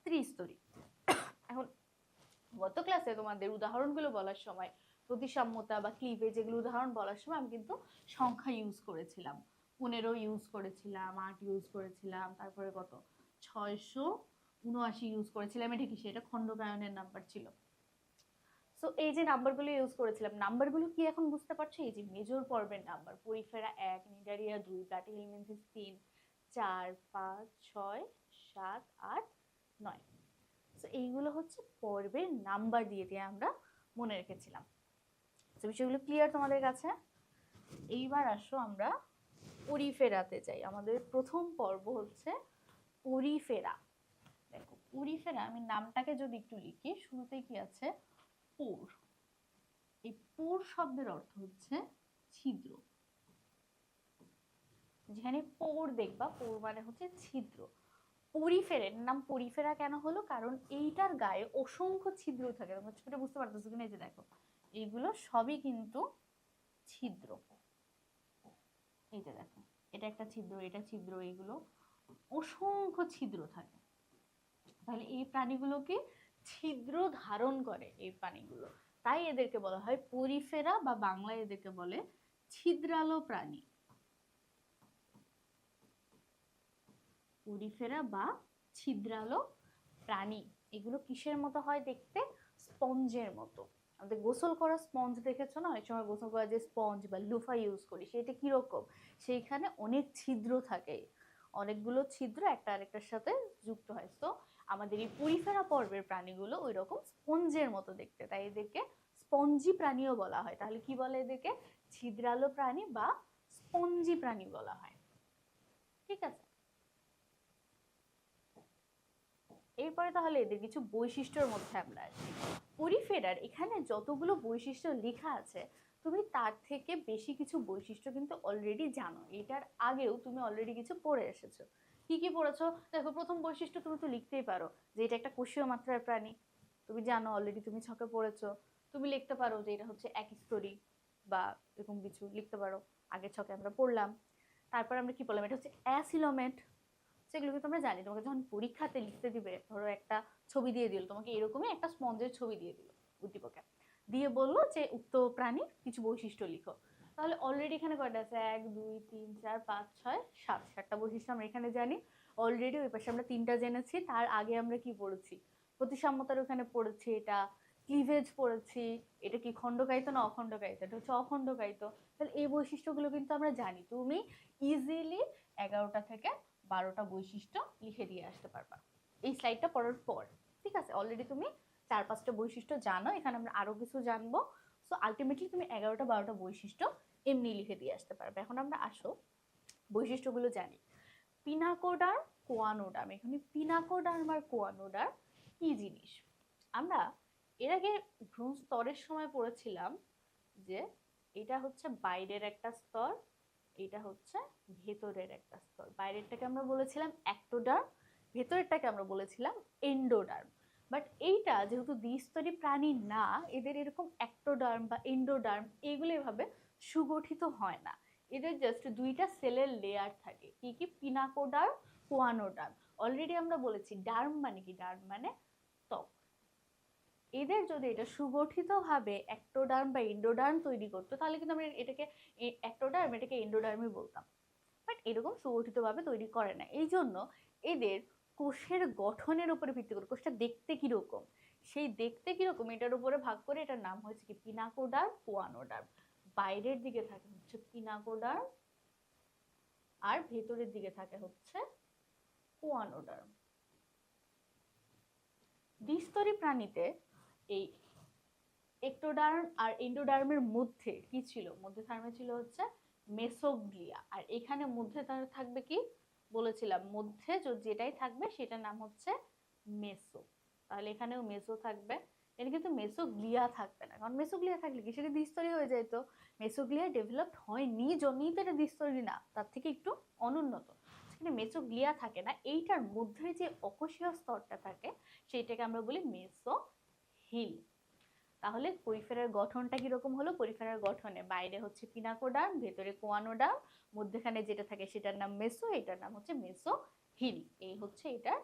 ত্রিস্তরী। এখন গত ক্লাসে তোমাদের উদাহরণগুলো বলার সময় প্রতিসাম্যতা বা ক্লিভেজ এগুলো উদাহরণ বলার সময় আমি কিন্তু সংখ্যা ইউজ করেছিলাম, 15 ইউজ করেছিলাম, 8 ইউজ করেছিলাম, তারপরে কত 679 ইউজ করেছিলাম। এটা কি, সেটা খণ্ডকায়নের নাম্বার ছিল। সো এই যে নাম্বারগুলো ইউজ করেছিলাম, নাম্বারগুলো কি এখন বুঝতে পারছো? এই যে মেজর পর্বের নাম্বার, পরিফেরা 1, নিডারিয়া 2, প্লাটিহেলমিনথেস 3, 4, 5, 6, 7, 8, 9। তো এইগুলো হচ্ছে পর্বের নাম্বার দিয়ে দিয়ে আমরা মনে রেখেছিলাম। তো বিষয়গুলো ক্লিয়ার তোমাদের কাছে? এইবার আসো আমরা পরিফেরাতে যাই। আমাদের প্রথম পর্ব হচ্ছে পরিফেরা। দেখো পরিফেরা, আমি নামটাকে যদি একটু লিখি, শুরুতে কি আছে? পোর। এই পোর শব্দের অর্থ হচ্ছে ছিদ্র। যেখানে পোর দেখবা, পোর মানে হচ্ছে ছিদ্র। পরিফেরের নাম পরিফেরা কেন হলো? কারণ এইটার গায়ে অসংখ্য ছিদ্র থাকে। তোমরা ছোট বুঝতে পারতেছো কিনা? এই যে দেখো, এইগুলো সবই কিন্তু ছিদ্র। এই যে দেখো, এটা একটা ছিদ্র, এটা ছিদ্র, এগুলো অসংখ্য ছিদ্র থাকে। তাহলে এই প্রাণীগুলোকে ছিদ্র ধারণ করে এই প্রাণীগুলো, তাই এদেরকে বলা হয় পরিফেরা, বা বাংলায় এদেরকে বলে ছিদ্রালো প্রাণী। পরিফেরা বা ছিদ্রালো প্রাণী। এগুলো কিসের মতো হয় দেখতে? স্পঞ্জের মতো। আমাদের গোসল করা স্পঞ্জ দেখেছো না? অনেক সময় গোসল করা যে স্পঞ্জ বা লুফা ইউজ করি, সেটা কিরকম? সেইখানে অনেক ছিদ্র থাকে, অনেকগুলো ছিদ্র একটা আরেকটার সাথে যুক্ত হয়। তো আমাদের এই পরিফেরা পর্বের প্রাণীগুলো ওই রকম স্পঞ্জের মতো দেখতে, তাই এদেরকে স্পঞ্জি প্রাণীও বলা হয়। তাহলে কি বলে এদেরকে? ছিদ্রালো প্রাণী বা স্পঞ্জি প্রাণী বলা হয়। ঠিক আছে, এরপরে তাহলে এদের কিছু বৈশিষ্ট্যের মধ্যে আমরা আসি। পরিফেরার এখানে যতগুলো বৈশিষ্ট্য লেখা আছে, তুমি তার থেকে বেশি কিছু বৈশিষ্ট্য কিন্তু অলরেডি জানো। এটার আগেও তুমি অলরেডি কিছু পড়ে এসেছো। কি কি পড়েছো? দেখো, প্রথম বৈশিষ্ট্য তুমি তো লিখতেই পারো যে এটা একটা কোষীয় মাত্রার প্রাণী। তুমি জানো অলরেডি, তুমি ছকে পড়েছো। তুমি লিখতে পারো যে এটা হচ্ছে একস্তরী বা এরকম কিছু লিখতে পারো, আগের ছকে আমরা পড়লাম। তারপর আমরা কি বললাম? এটা হচ্ছে অ্যাসিলোমেট। সেগুলো কিন্তু আমরা জানি। তোমাকে যখন পরীক্ষাতে লিখতে দিবে, ধরো একটা ছবি দিয়ে দিল তোমাকে, এরকমই একটা স্পঞ্জের ছবি দিয়ে দিল উদ্দীপকে, দিয়ে বললো যে উক্ত প্রাণীর কিছু বৈশিষ্ট্য লিখো। তাহলে অলরেডি এখানে কয়টা আছে? 1, 2, 3, 4, 5, 6, 7, 7টা বৈশিষ্ট্য আমরা এখানে জানি অলরেডি। ওই পাশে আমরা 3টা জেনেছি। তার আগে আমরা কি পড়েছি? প্রতিসাম্যতার ওখানে পড়েছি, এটা ক্লিভেজ পড়েছি। এটা কি খণ্ডকায়িত না অখণ্ডকায়িত? এটা হচ্ছে অখণ্ডকায়িত। তাহলে এই বৈশিষ্ট্যগুলো কিন্তু আমরা জানি। তুমি ইজিলি 11টা থেকে 12টা বৈশিষ্ট্য লিখে দিয়ে আসতে পারবা এই স্লাইডটা পড়ার পর। ঠিক আছে, অলরেডি তুমি 4-5টা বৈশিষ্ট্য জানো, এখানে আমরা আরো কিছু জানবো। সো আলটিমেটলি তুমি 11টা-12টা বৈশিষ্ট্য এমনি লিখে দিয়ে আসতে পারবে। এখন আমরা আসো বৈশিষ্ট্যগুলো জানি। পিনাকোডার্ম, কোয়ানোডার্ম। এখানে পিনাকোডার্ম আর কোয়ানোডার্ম কি জিনিস? আমরা এর আগে ভ্রূণ স্তরের সময় পড়েছিলাম যে এটা হচ্ছে বাইরের একটা স্তর, এটা হচ্ছে ভেতরের একটা স্তর। বাইরেরটাকে আমরা বলেছিলাম অ্যাক্টোডার্ম, ভেতরেরটাকে আমরা বলেছিলাম এন্ডোডার্ম। বাট এইটা যেহেতু দ্বিস্তরী প্রাণী না, এদের এরকম অ্যাক্টোডার্ম বা এন্ডোডার্ম এগুলো এভাবে সুগঠিত হয় না। এদের জাস্ট 2টা সেলের লেয়ার থাকে। কি কি? পিনাকোডার্ম, কোয়ানোডার্ম। অলরেডি আমরা বলেছি ডার্ম মানে কি? ডার্ম মানে ত্বক। এদের যদি এটা সুগঠিত ভাবে অ্যাক্টোডার্ম বা এন্ডোডার্ম তৈরি করতো, তাহলে কিন্তু আমরা এটাকে অ্যাক্টোডার্ম, এটাকে এন্ডোডার্মই বলতাম। বাট এরকম সুগঠিত ভাবে তৈরি করে না। এই জন্য এদের কোষের গঠনের উপরে ভিত্তি করে, কোষটা দেখতে কিরকম, সেই দেখতে কিরকম এটার উপরে ভাগ করে এটার নাম হয়েছে কি? পিনাকোডার্ম, কোয়ানোডার্ম। বাইরের দিকে থাকে হচ্ছে পিনাকোডার্ম, আর ভেতরের দিকে থাকে হচ্ছে কোয়ানোডার্ম। দ্বিস্তরী প্রাণীতে এই একটোডার্ম আর এন্ডোডার্মের মধ্যে কি ছিল? মধ্যে ছিল হচ্ছে মেসোগ্লিয়া। আর এখানে মধ্যে থাকবে কি বলেছিলাম? মধ্যে যেটাই থাকবে সেটার নাম হচ্ছে মেসো। তাহলে এখানেও মেসো থাকবে, এটা কিন্তু মেসোগ্লিয়া থাকবে না। কারণ মেসোগ্লিয়া থাকলে কি সেটা দ্বিস্তরী হয়ে যায়। তো মেসোগ্লিয়া ডেভেলপড হয়নি জন্যই তো এটা দ্বিস্তরী না, তার থেকে একটু অনুন্নত। সেখানে মেসোগ্লিয়া থাকে না। এইটার মধ্যে যে অকোষীয় স্তরটা থাকে সেইটাকে আমরা বলি মেসো হিল। তাহলে পরিফেরার গঠনটা কিরকম হলো? পরিফেরার গঠনে বাইরে হচ্ছে পিনাকোডার্ম, ভেতরে কোয়ানোডার্ম, মধ্যখানে যেটা থাকে সেটার নাম মেসো, এটার নাম হচ্ছে মেসো হিল। এই হচ্ছে এটার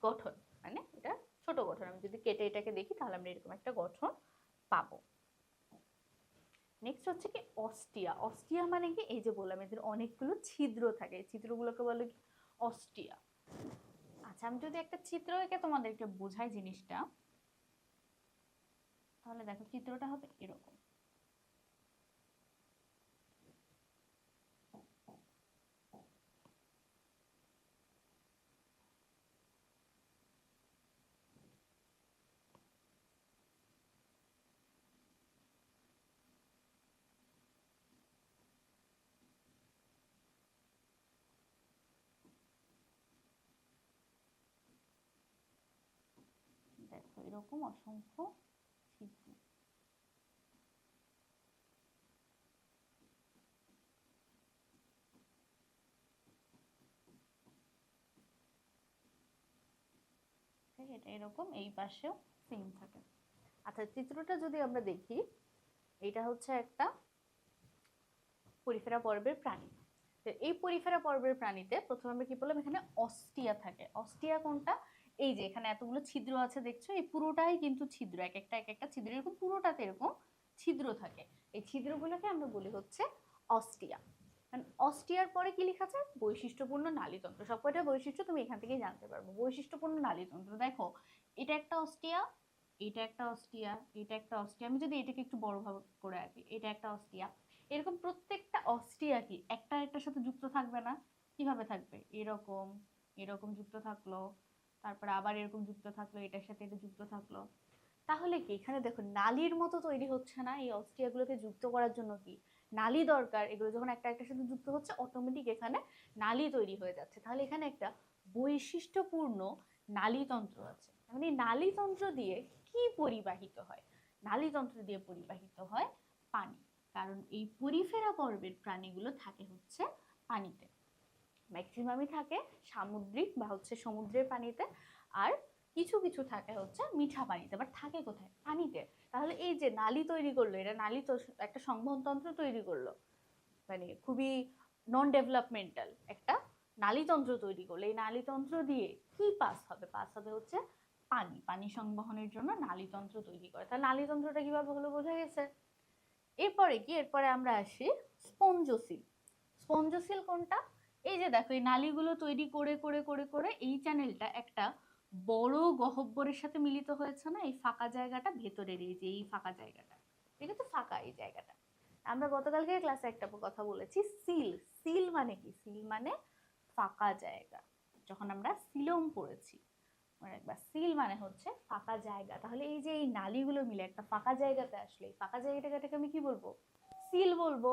গঠন, মানে এটা ছোট গঠন। আমি যদি কেটে এটাকে দেখি তাহলে আমরা এরকম একটা গঠন পাবো। নেক্সট হচ্ছে কি অস্টিয়া। অস্টিয়া মানে কি? এই যে বললাম এদের অনেকগুলো ছিদ্র থাকে, ছিদ্রগুলোকে বলে কি অস্টিয়া। আচ্ছা, আমি যদি একটা চিত্র এঁকে তোমাদেরকে বোঝাই জিনিসটা, তাহলে দেখো চিত্রটা হবে এরকম। দেখো এরকম অসংখ্য ছিদ্র। এটা এরকম, এই পাশেও সেম থাকে। আচ্ছা, চিত্রটা যদি আমরা দেখি, এটা হচ্ছে একটা পরিফেরা পর্বের প্রাণী। তো এই পরিফেরা পর্বের প্রাণীতে প্রথমে আমরা কি বললাম, এখানে অস্টিয়া থাকে। অস্টিয়া কোনটা? এই যে এখানে এতগুলো ছিদ্র আছে দেখছো, এই পুরোটাই কিন্তু ছিদ্র, এক একটা ছিদ্র, এরকম পুরোটাতে এরকম ছিদ্র থাকে। এই ছিদ্রগুলোকে আমরা বলি হচ্ছে অস্টিয়া। অস্টিয়ার পরে কি লেখা আছে? বৈশিষ্ট্যপূর্ণ নালীতন্ত্র। সবকটা বৈশিষ্ট্য তুমি এখান থেকেই জানতে পারবে। বৈশিষ্ট্যপূর্ণ নালীতন্ত্র, দেখো এটা একটা অস্টিয়া, এটা একটা অস্টিয়া, এটা একটা অস্টিয়া। আমি যদি এটাকে একটু বড় ভাবে করে আঁকি, এটা একটা অস্টিয়া। এরকম প্রত্যেকটা অস্টিয়া কি একটা একটার সাথে যুক্ত থাকবে না? কিভাবে থাকবে? এরকম, এরকম যুক্ত থাকলো, তারপর আবার এরকম যুক্ত থাকলো, এটার সাথে এটা যুক্ত থাকলো। তাহলে কি এখানে দেখো নালীর মতো তৈরি হচ্ছে না? এই অস্টিয়াগুলোকে যুক্ত করার জন্য কি নালী দরকার? এগুলো যখন একটা একটার সাথে যুক্ত হচ্ছে, অটোমেটিক এখানে নালী তৈরি হয়ে যাচ্ছে। তাহলে এখানে একটা বৈশিষ্ট্যপূর্ণ নালীতন্ত্র আছে। মানে নালীতন্ত্র দিয়ে কি পরিবাহিত হয়? নালীতন্ত্র দিয়ে পরিবাহিত হয় পানি। কারণ এই পরিফেরা পর্বের প্রাণীগুলো থাকে হচ্ছে পানিতে, ম্যাক্সিমামই থাকে সামুদ্রিক বা হচ্ছে সমুদ্রের পানিতে, আর কিছু কিছু থাকে হচ্ছে মিঠা পানিতে। বাট থাকে কোথায়? পানিতে। তাহলে এই যে নালী তৈরি করলো, এটা নালী তো একটা সংবহনতন্ত্র তৈরি করলো, মানে খুবই নন ডেভেলপমেন্টাল একটা নালীতন্ত্র তৈরি করলো। এই নালীতন্ত্র দিয়ে কি পাস হবে? পাস হবে হচ্ছে পানি। পানি সংবহনের জন্য নালীতন্ত্র তৈরি করে। তাহলে নালীতন্ত্রটা কিভাবে হলো বোঝা গেছে। এরপরে কি? এরপরে আমরা আসি স্পঞ্জোসিল। স্পঞ্জোসিল কোনটা? এই যে দেখো এই নালীগুলো তৈরি করে করে করে করে এই চ্যানেলটা একটা বড় গহ্বরের সাথে মিলিত হয়েছে না? এই ফাঁকা জায়গাটা ভেতরের, এই যে এই ফাঁকা জায়গাটা, এটা তো ফাঁকা এই জায়গাটা। আমরা গতকালকে ক্লাসে একটা কথা বলেছি, সিল। সিল মানে কি? সিল মানে ফাঁকা জায়গা। যখন আমরা সিলোম পড়েছি, সিল মানে হচ্ছে ফাঁকা জায়গা। তাহলে এই যে এই নালীগুলো মিলে একটা ফাঁকা জায়গাতে আসলে, এই ফাঁকা জায়গাটাকে আমি কি বলবো? সিল বলবো।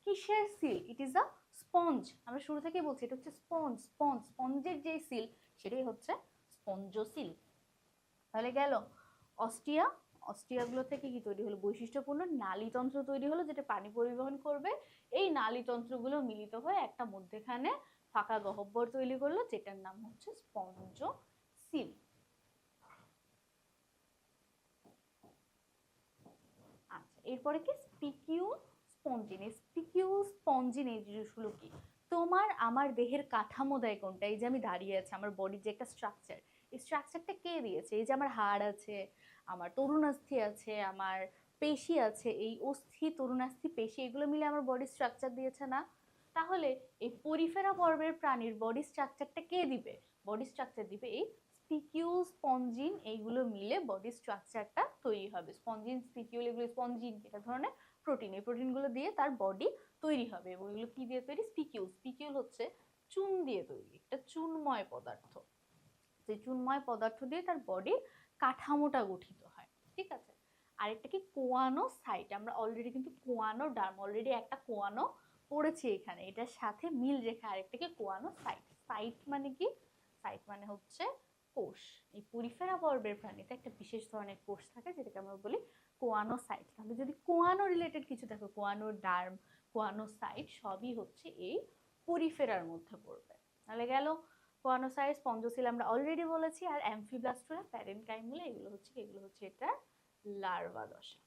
কিসের seal? It is a sponge. আমরা শুরু থেকেই বলছি এটা হচ্ছে স্পঞ্জ। স্পঞ্জ, স্পঞ্জের যে সিল সেটাই হচ্ছে স্পঞ্জোসিল। তাহলে গেল অস্টিয়া। অস্টিয়াগুলো থেকে কি তৈরি হলো? বৈশিষ্ট্যপূর্ণ নালীতন্ত্র তৈরি হলো, যেটা পানি পরিবহন করবে। এই নালীতন্ত্রগুলো মিলিত হয়ে একটা মধ্যেখানে ফাঁকা গহ্বর তৈরি করলো, যেটার নাম হচ্ছে স্পঞ্জোসিল। আচ্ছা, এরপরে কি স্পিকিউ স্পঞ্জিন। স্পিকিউ স্পঞ্জিন এই জিনিসগুলো কি? তোমার আমার দেহের কাঠামো দেয় কোনটা? এই যে আমি দাঁড়িয়ে আছি, আমার বডির যে একটা স্ট্রাকচার, এই স্ট্রাকচারটা কে দিয়েছে? এই যে আমার হাড় আছে, আমার তরুণাস্থি আছে, আমার পেশি আছে, এই অস্থি তরুণাস্থি পেশি এগুলো মিলে আমার বডি স্ট্রাকচার দিয়েছে না? তাহলে এই পরিফেরা পর্বের প্রাণীর বডি স্ট্রাকচারটা কে দিবে? বডি স্ট্রাকচার দিবে এই স্পিকিউল স্পঞ্জিন। এইগুলো মিলে বডি স্ট্রাকচারটা তৈরি হবে। স্পঞ্জিন, স্পিকিউল, এগুলো স্পঞ্জিন এটা ধরনের প্রোটিন। এই প্রোটিনগুলো দিয়ে তার বডি তৈরি হবে। এবং এগুলো কি দিয়ে তৈরি? স্পিকিউল। স্পিকিউল হচ্ছে চুন দিয়ে তৈরি, একটা চুনময় পদার্থ। যে চুনময় পদার্থ দিয়ে তার বডির কাঠামোটা গঠিত হয়। ঠিক আছে। আরেকটা কি? কোয়ানোসাইট। আমরা অলরেডি কিন্তু কোয়ানোডার্ম, অলরেডি একটা কোয়ানো পড়েছি এখানে, এটার সাথে মিল রেখে আরেকটা কি? কোয়ানোসাইট। সাইট মানে কি? সাইট মানে হচ্ছে কোষ। এই পরিফেরা পর্বের প্রাণীতে একটা বিশেষ ধরনের কোষ থাকে, যেটাকে আমরা বলি কোয়ানোসাইট। তাহলে যদি কোয়ানো রিলেটেড কিছু দেখো, কোয়ানোডার্ম, কোয়ানোসাইট সবই হচ্ছে এই পরিফেরার মধ্যে পড়বে। তাহলে গেল কোয়ানোসাইট, স্পঞ্জোসিল আমরা অলরেডি বলেছি। আর অ্যামফিব্লাস্টুলা, প্যারেনকাইমুলা, এগুলো হচ্ছে এটা লার্ভা দশা।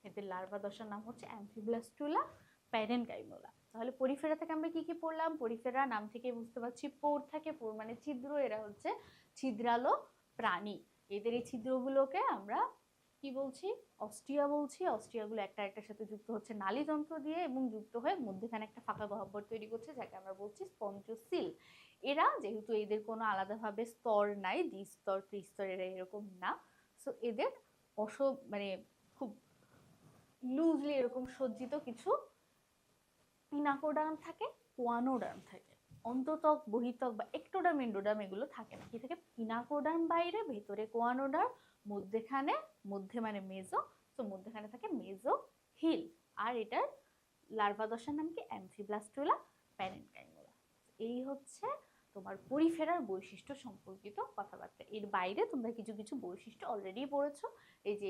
এদের লার্ভা দশার নাম হচ্ছে অ্যামফিব্লাস্টুলা প্যারেনকাইমোলা। তাহলে পরিফেরা থেকে আমরা কি কি পড়লাম? পরিফেরা নাম থেকে বুঝতে পারছি পোর থাকে, পোর মানে ছিদ্র, এরা হচ্ছে ছিদ্রালো প্রাণী। এদের এই ছিদ্রগুলোকে আমরা কি বলছি? অস্টিয়া বলছি। অস্টিয়াগুলো একটা একটার সাথে যুক্ত হচ্ছে নালীতন্ত্র দিয়ে এবং যুক্ত হয়ে মধ্যখানে একটা ফাঁকা গহ্বর তৈরি করছে, যাকে আমরা বলছি স্পঞ্জোসিল। এরা যেহেতু এদের কোনো আলাদাভাবে স্তর নাই, দ্বিস্তর ত্রিস্তর, এরা এরকম না, সো এদের মানে খুব লুজলি এরকম সজ্জিত কিছু পিনাকোডার্ম থাকে, কোয়ানোডার্ম থাকে। অন্ততক, বহিতক বা একটোডার্ম, এন্ডোডার্ম এগুলো থাকে না। কি থাকে? পিনাকোডার্ম বাইরে, ভেতরে কোয়ানোডার্ম, মধ্যে মানে মেজো, তো মধ্যখানে থাকে মেজো হিল। আর এটার লার্ভা দশার নাম কি? অ্যামফিব্লাস্টুলা প্যারেনকাইমোলা। এই হচ্ছে তোমার পরিফেরার বৈশিষ্ট্য সম্পর্কিত কথাবার্তা। এর বাইরে তোমরা কিছু কিছু বৈশিষ্ট্য অলরেডি পড়েছো। এই যে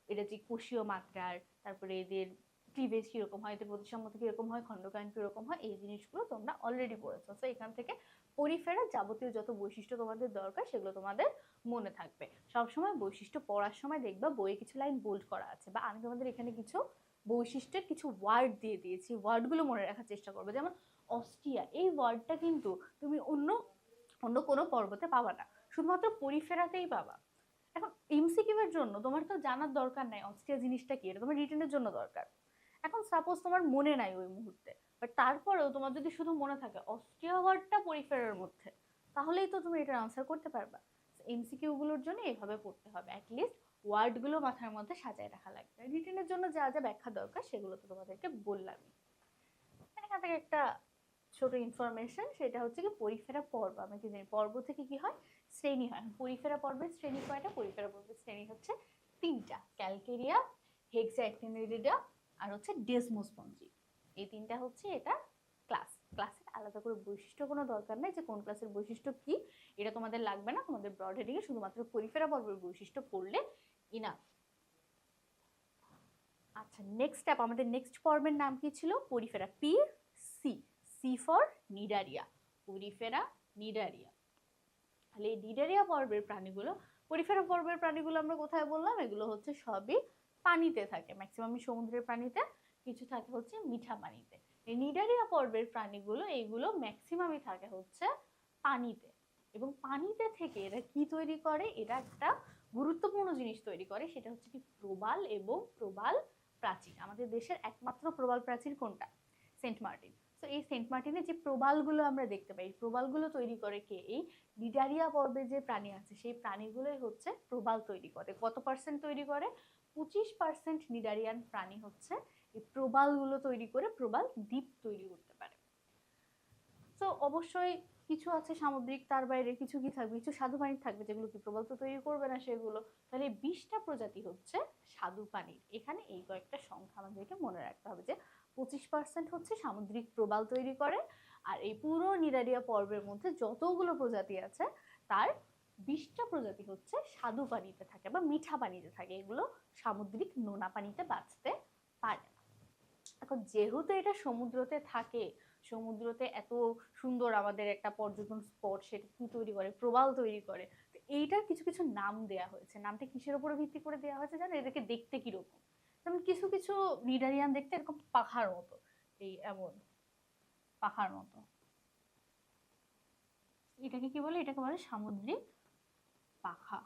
এটা যে কোষীয় মাত্রার, তারপরে এদের ক্লিভেজ কিরকম হয়, এদের প্রতিসাম্যতা কিরকম হয়, খণ্ডকায়ন কিরকম হয়, এই জিনিসগুলো তোমরা অলরেডি পড়েছো। তো এখান থেকে পরিফেরার যাবতীয় যত বৈশিষ্ট্য তোমাদের দরকার সেগুলো তোমাদের মনে থাকবে। সবসময় বৈশিষ্ট্য পড়ার সময় দেখবা বইয়ে কিছু লাইন বোল্ড করা আছে, বা আমি তোমাদের এখানে কিছু বৈশিষ্ট্যের কিছু ওয়ার্ড দিয়ে দিয়েছি, ওয়ার্ডগুলো মনে রাখার চেষ্টা করবে। যেমন অস্টিয়া, এই ওয়ার্ডটা কিন্তু তুমি অন্য কোনো পর্বতে পাবা না, শুধুমাত্র পরিফেরাতেই পাবা। এখন এমসিকিউ এর জন্য তোমার তো জানার দরকার নাই অস্ট্রিয়া জিনিসটা কি, এটা তোমার রিটেনের জন্য দরকার। এখন সাপোজ তোমার মনে নাই ওই মুহূর্তে, বাট তারপরেও তোমার যদি শুধু মনে থাকে অস্ট্রিয়া ওয়ার্ডটা পরিফেরার মধ্যে, তাহলেই তো তুমি এটার আনসার করতে পারবা। এমসিকিউ গুলোর জন্য এইভাবে পড়তে হবে, অ্যাটলিস্ট ওয়ার্ডগুলো মাথার মধ্যে সাজায় রাখা লাগবে। রিটেনের জন্য যা যা ব্যাখ্যা দরকার সেগুলো তো তোমাদেরকে বললামই। এখান থেকে একটা ছোট ইনফরমেশন, সেটা হচ্ছে কি পরিফেরা পর্ব। আমরা কি জানি পর্ব থেকে কি হয়? শ্রেণী হয়। পরিফেরা পর্বের শ্রেণী কয়টা? পরিফেরা পর্বের শ্রেণী হচ্ছে তিনটা, ক্যালকেরিয়া, হেক্সাঅ্যাক্টিনিডিডা আর হচ্ছে ডেসমোস্পঞ্জি। এই তিনটা হচ্ছে এটা ক্লাসের আলাদা করে বৈশিষ্ট্য কোনো দরকার নেই যে কোন ক্লাসের বৈশিষ্ট্য কি, এটা তোমাদের লাগবে না। তোমাদের ব্রড হেডিংয়ে শুধুমাত্র পরিফেরা পর্বের বৈশিষ্ট্য পড়লে ইনাফ। আচ্ছা, নেক্সট স্টেপ, আমাদের নেক্সট পর্বের নাম কি ছিল? Porifera. C for Cnidaria, Porifera Cnidaria. তাহলে এই নিডারিয়া পর্বের প্রাণীগুলো, পরিফেরা পর্বের প্রাণীগুলো আমরা কোথায় বললাম? এগুলো হচ্ছে সবই পানিতে থাকে, ম্যাক্সিমামই সমুদ্রের পানিতে, কিছু থাকে হচ্ছে মিঠা পানিতে। এই নিডারিয়া পর্বের প্রাণীগুলো, এইগুলো ম্যাক্সিমামই থাকে হচ্ছে পানিতে। এবং পানিতে থেকে এরা কি তৈরি করে? এরা একটা গুরুত্বপূর্ণ জিনিস তৈরি করে, সেটা হচ্ছে কি প্রবাল এবং প্রবাল প্রাচীর। আমাদের দেশের একমাত্র প্রবাল প্রাচীর কোনটা? Saint Martin. তো এই সেন্ট মার্টিনের যে প্রবালগুলো আমরা দেখতে পাই, প্রবালগুলো তৈরি করে কে? এই নিডারিয়া পর্বে যে প্রাণী আছে সেই প্রাণীগুলোই হচ্ছে প্রবাল তৈরি করে। কত পার্সেন্ট তৈরি করে? 25% নিডারিয়ান প্রাণী হচ্ছে এই প্রবালগুলো তৈরি করে প্রবাল দ্বীপ তৈরি করতে পারে। তো অবশ্যই কিছু আছে সামুদ্রিক, তার বাইরে কিছু কি থাকবে? কিছু স্বাদু পানির থাকবে, যেগুলো কি প্রবাল তো তৈরি করবে না সেগুলো। তাহলে 20টা প্রজাতি হচ্ছে স্বাদু পানির। এখানে এই কয়েকটা সংখ্যা আমাদেরকে মনে রাখতে হবে যে 25% হচ্ছে সামুদ্রিক প্রবাল তৈরি করে, আর এই পুরো নিডারিয়া পর্বের মধ্যে যতগুলো প্রজাতি আছে তার 20টা প্রজাতি হচ্ছে স্বাদু পানিতে থাকে বা মিঠা পানিতে থাকে, এগুলো সামুদ্রিক নোনা পানিতে বাঁচতে পারে না। এখন যেহেতু এটা সমুদ্রতে থাকে, সমুদ্রতে এত সুন্দর আমাদের একটা পর্যটন স্পট, সেটা কি তৈরি করে? প্রবাল তৈরি করে। তো এইটার কিছু কিছু নাম দেয়া হয়েছে। নামটা কিসের উপরে ভিত্তি করে দেওয়া হয়েছে জানো? এদেরকে দেখতে কিরকম? যেমন কিছু কিছু নিডারিয়ান দেখতে এরকম পাখার মতো, এই এমন পাখার মতো। এটাকে কি বলে? এটাকে বলে সামুদ্রিক পাখা।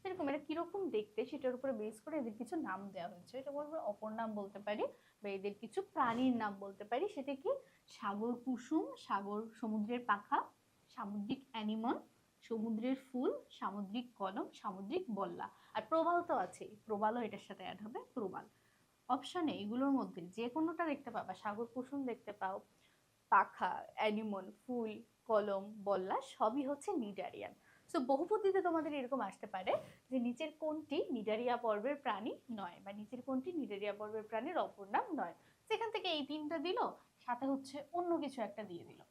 এরকম এরা কিরকম দেখতে সেটার উপরে বেস করে এদের কিছু নাম দেওয়া হয়েছে। এটা বলবো অপর নাম বলতে পারি, বা এদের কিছু প্রাণীর নাম বলতে পারি। সেটা কি? সাগর কুসুম, সমুদ্রের পাখা, সামুদ্রিক অ্যানিমন, সমুদ্রের ফুল, সামুদ্রিক কলম, সামুদ্রিক বল্লা। আর প্রবাল তো আছেই, প্রবালও এটার সাথে অ্যাড হবে, প্রবাল। অপশানে এগুলোর মধ্যে যে কোনোটা দেখতে পাবা। সাগর কুসুম দেখতে পাও, পাখা, অ্যানিমন, ফুল, কলম, বল্লা সবই হচ্ছে নিডারিয়ান। সো বহুপদীতে তোমাদের এরকম আসতে পারে যে নিচের কোনটি নিডারিয়া পর্বের প্রাণী নয়, বা নিচের কোনটি নিডারিয়া পর্বের প্রাণীর অপর নাম নয়। সেখান থেকে এই তিনটা দিল, সাথে হচ্ছে অন্য কিছু একটা দিয়ে দিল।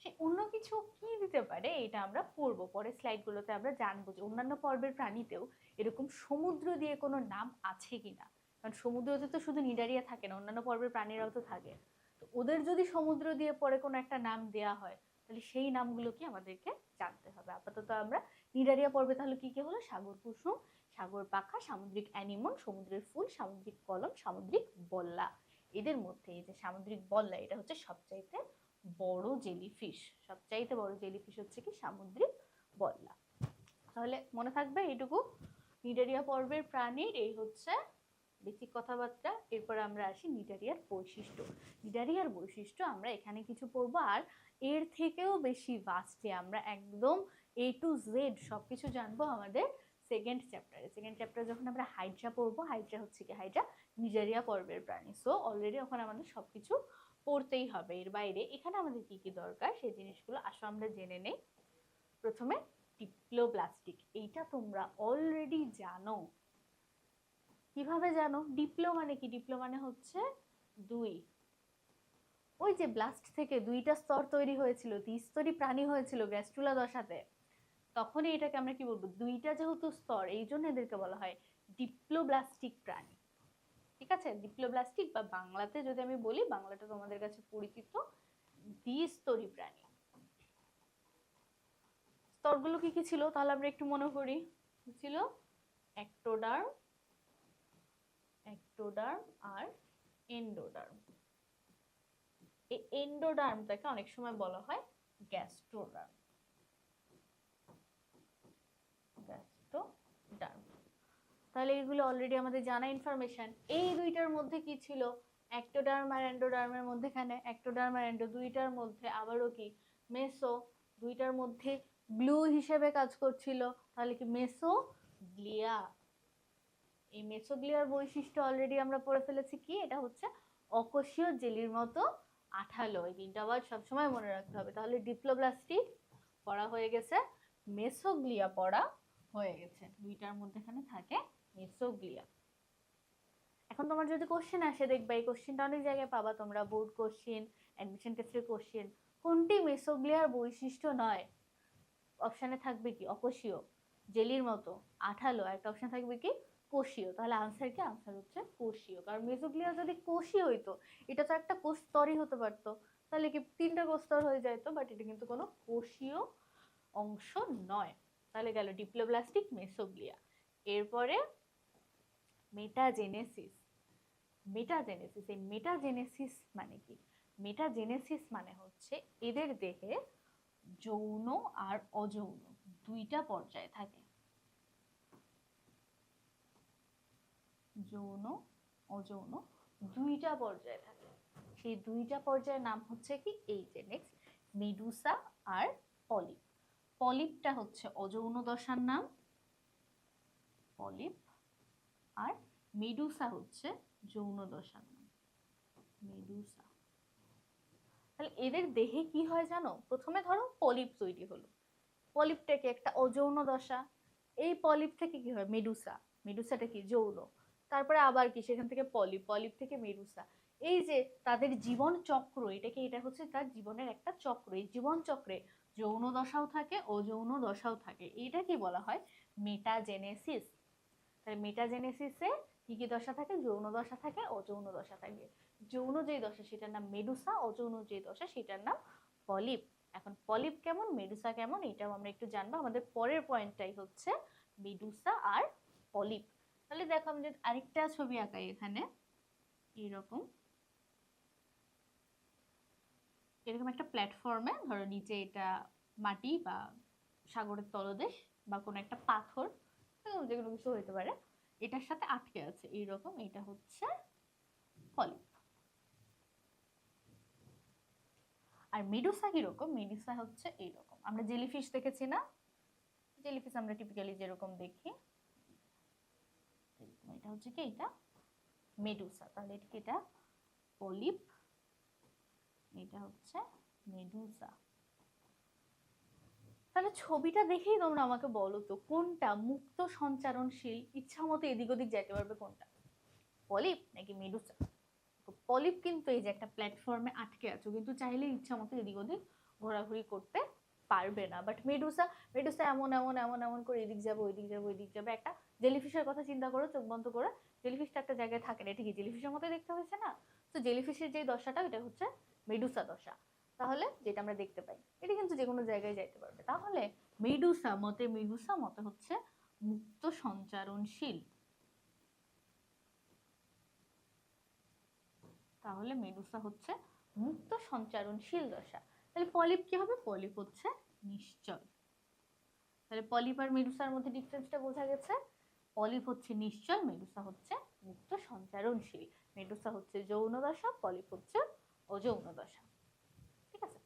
সে অন্য কিছু কি দিতে পারে এটা আমরা পড়বো পরে স্লাইডগুলোতে, আমরা জানবো যে অন্যান্য পর্বের প্রাণীতেও এরকম সমুদ্র দিয়ে কোনো নাম আছে কিনা। কারণ সমুদ্রতে তো শুধু নিডারিয়া থাকে না, অন্যান্য পর্বের প্রাণীরাও তো থাকে। তো ওদের যদি সমুদ্র দিয়ে পরে কোনো একটা নাম দেয়া হয়, তাহলে সেই নামগুলো কি আমাদেরকে জানতে হবে। আপাতত আমরা নিডারিয়া পর্বে তাহলে কি কি হলো? সাগর কুসুম, সাগর পাখা, সামুদ্রিক অ্যানিমন, সমুদ্রের ফুল, সামুদ্রিক কলম, সামুদ্রিক বল্লা। এদের মধ্যে এই যে সামুদ্রিক বল্লা, এটা হচ্ছে সবচাইতে বড় জেলিফিশ। সবচাইতে বড় জেলিফিশ হচ্ছে কি? সামুদ্রিক বল্লা। তাহলে মনে থাকবে এইটুকু, নিডারিয়া পর্বের প্রাণীর এই হচ্ছে বেসিক কথাবার্তা। এরপর আমরা আসি নিডারিয়ার বৈশিষ্ট্য। নিডারিয়ার বৈশিষ্ট্য আমরা এখানে কিছু পড়বো, আর এর থেকেও বেশি ভাস্টে আমরা একদম A to Z সবকিছু জানবো আমাদের সেকেন্ড চ্যাপ্টারে। সেকেন্ড চ্যাপ্টারে যখন আমরা হাইড্রা পড়বো, হাইড্রা হচ্ছে কি? হাইড্রা নিডারিয়া পর্বের প্রাণী। সো অলরেডি ওখানে আমাদের সবকিছু পড়তেই হবে। এর বাইরে এখানে আমাদের কি কি দরকার সেই জিনিসগুলো আসো আমরা জেনে নেই। প্রথমে ডিপ্লোব্লাস্টিক, এইটা তোমরা অলরেডি জানো। কিভাবে জানো? ডিপ্লো মানে কি? ডিপ্লো মানে হচ্ছে দুই। ওই যে ব্লাস্ট থেকে দুইটা স্তর তৈরি হয়েছিল, দ্বিস্তরী প্রাণী হয়েছিল গ্যাস্ট্রুলা দশাতে, তখনই এটাকে আমরা কি বলবো? দুইটা যেহেতু স্তর, এই জন্য এদেরকে বলা হয় ডিপ্লোব্লাস্টিক প্রাণী। ঠিক আছে? ডিপ্লোব্লাস্টিক, বা বাংলাতে যদি আমি বলি, বাংলাটা তোমাদের কাছে পরিচিত, দ্বিস্তরী প্রাণী। স্তরগুলো কি কি ছিল তাহলে আমরা একটু মনে করি। ছিল একটোডার্ম, একটোডার্ম আর এন্ডোডার্ম। এই এন্ডোডার্মটাকে অনেক সময় বলা হয় গ্যাস্ট্রোডার্ম। গ্যাস্ট্রোডার্ম। তাহলে এগুলো অলরেডি আমাদের জানা ইনফরমেশন। এই দুইটার মধ্যে কি ছিল? একটোডার্ম আর এন্ডোডার্মের মধ্যেখানে, একটোডার্ম আর এন্ডো দুইটার মধ্যে আবারও কি? মেসো। দুইটার মধ্যে গ্লু হিসেবে কাজ করছিল, তাহলে কি? মেসোগ্লিয়া। এই মেসোগ্লিয়ার বৈশিষ্ট্য অলরেডি আমরা পড়ে ফেলেছি কি? এটা হচ্ছে অকোষীয় জেলির মতো আঠালো। এই তিনটা ওয়ার্ড সবসময় মনে রাখতে হবে। তাহলে ডিপ্লোব্লাস্টিক পড়া হয়ে গেছে, মেসোগ্লিয়া পড়া হয়ে গেছে। দুইটার মধ্যেখানে থাকে মেসোগ্লিয়া। এখন তোমার যদি কোশ্চেন আসে, দেখবা এই কোশ্চেনটা অনেক জায়গায় পাবা তোমরা, বোর্ড কোশ্চেন, অ্যাডমিশন টেস্টের কোশ্চেন। কোনটি মেসোগ্লিয়ার বৈশিষ্ট্য নয়? অপশানে থাকবে কি? অকোষীয়, জেলির মতো আঠালো। একটা অপশন থাকবে কি? কোষীয়। তাহলে আনসার কি? আনসার হচ্ছে কোষীয়। কারণ মেসোগ্লিয়া যদি কোষীয় হইতো, এটা তো একটা কোষ স্তরই হতে পারতো, তাহলে কি তিনটা কোষ স্তর হয়ে যেত, বাট এটা কিন্তু কোনো কোষীয় অংশ নয়। তাহলে গেল ডিপ্লোব্লাস্টিক, মেসোগ্লিয়া। এরপরে মেটাজেনেসিস। মেটাজেনেসিস, এই মেটাজেনেসিস মানে কি? মেটাজেনেসিস মানে হচ্ছে এদের দেহে যৌন আর অযৌন দুইটা পর্যায়ে থাকে। যৌন অযৌন দুইটা পর্যায়ে থাকে। সেই দুইটা পর্যায়ের নাম হচ্ছে কি? এই যে নেক্সট, মেডুসা আর পলিপ। পলিপটা হচ্ছে অযৌন দশার নাম, পলিপ। আর মেডুসা হচ্ছে যৌন দশার নাম, মেডুসা। তাহলে এদের দেহে কি হয় জানো? প্রথমে ধরো পলিপ তৈরি হলো, পলিপটাকে একটা অযৌন দশা, এই পলিপ থেকে কি হয়? মেডুসা। মেডুসাটা কি? যৌন। তারপরে আবার কি? সেখান থেকে পলিপ, পলিপ থেকে মেডুসা। এই যে তাদের জীবন চক্র, এটা হচ্ছে তার জীবনের একটা চক্র। এই জীবন চক্রে যৌন দশাও থাকে, অযৌন দশাও থাকে। এইটা কি বলা হয়? মেটাজেনেসিস। তাহলে মেটাজেনেসিসে কি কি দশা থাকে? যৌন দশা থাকে, অযৌন দশা থাকে। যৌন যে দশা সেটার নাম মেডুসা, অযৌন যে দশা সেটার নাম পলিপ। এখন পলিপ কেমন, মেডুসা কেমন, এটাও আমরা একটু জানবো। আমাদের পরের পয়েন্টটাই হচ্ছে মেডুসা আর পলিপ। তাহলে দেখো আমি যদি আরেকটা ছবি আঁকাই এখানে, এরকম এরকম একটা প্ল্যাটফর্মে, ধরো নিচে এটা মাটি বা সাগরের তলদেশ বা কোনো একটা পাথর, যে কোনো কিছু হইতে পারে, এটার সাথে আটকে আছে এইরকম, এটা হচ্ছে পলিপ। আর মেডুসা কিরকম? মেডুসা হচ্ছে এইরকম। আমরা জেলিফিশ দেখেছি না? জেলিফিশ আমরা টিপিক্যালি যেরকম দেখি, এটা হচ্ছে কি? এটা মেডুসা। তাহলে এটা পলিপ, এটা হচ্ছে মেডুসা। তাহলে ছবিটা দেখেই তোমরা আমাকে বলো তো, কোনটা মুক্ত সঞ্চারণশীল, ইচ্ছা মতো এদিক ওদিক যেতে পারবে, কোনটা? পলিপ নাকি মেডুসা? পলিপ কিন্তু এই যে একটা প্ল্যাটফর্মে আটকে আছো, কিন্তু চাইলে ইচ্ছা মতো এদিক ওদিক ঘোরাঘুরি করতে পারবে না। বাট মেডুসা, মেডুসা এমন এমন এমন এমন করে এদিক যাবে, ওইদিক যাবে, ওইদিক যাবে। একটা জেলিফিশের কথা চিন্তা করো, চোখ বন্ধ করে। জেলিফিশটা একটা জায়গায় থাকে না, এটা কি জেলিফিশের মতো দেখতে হয়েছে না? তো জেলিফিশের যে দশাটা, এটা হচ্ছে মেডুসা দশা। তাহলে যেটা আমরা দেখতে পাই, এটা কিন্তু যে কোনো জায়গায় যাইতে পারবে। তাহলে মেডুসা মতে হচ্ছে মুক্ত সঞ্চারণশীল। তাহলে মেডুসা হচ্ছে মুক্ত সঞ্চারণশীল দশা। তাহলে পলিপ কি হবে? পলিপ হচ্ছে নিশ্চল। তাহলে পলিপ আর মেডুসার মধ্যে ডিফারেন্সটা বোঝা গেছে। পলিপ হচ্ছে নিশ্চল, মেডুসা হচ্ছে মুক্ত সঞ্চারণশীল। মেডুসা হচ্ছে যৌন দশা, পলিপ হচ্ছে অযৌন দশা। ঠিক আছে,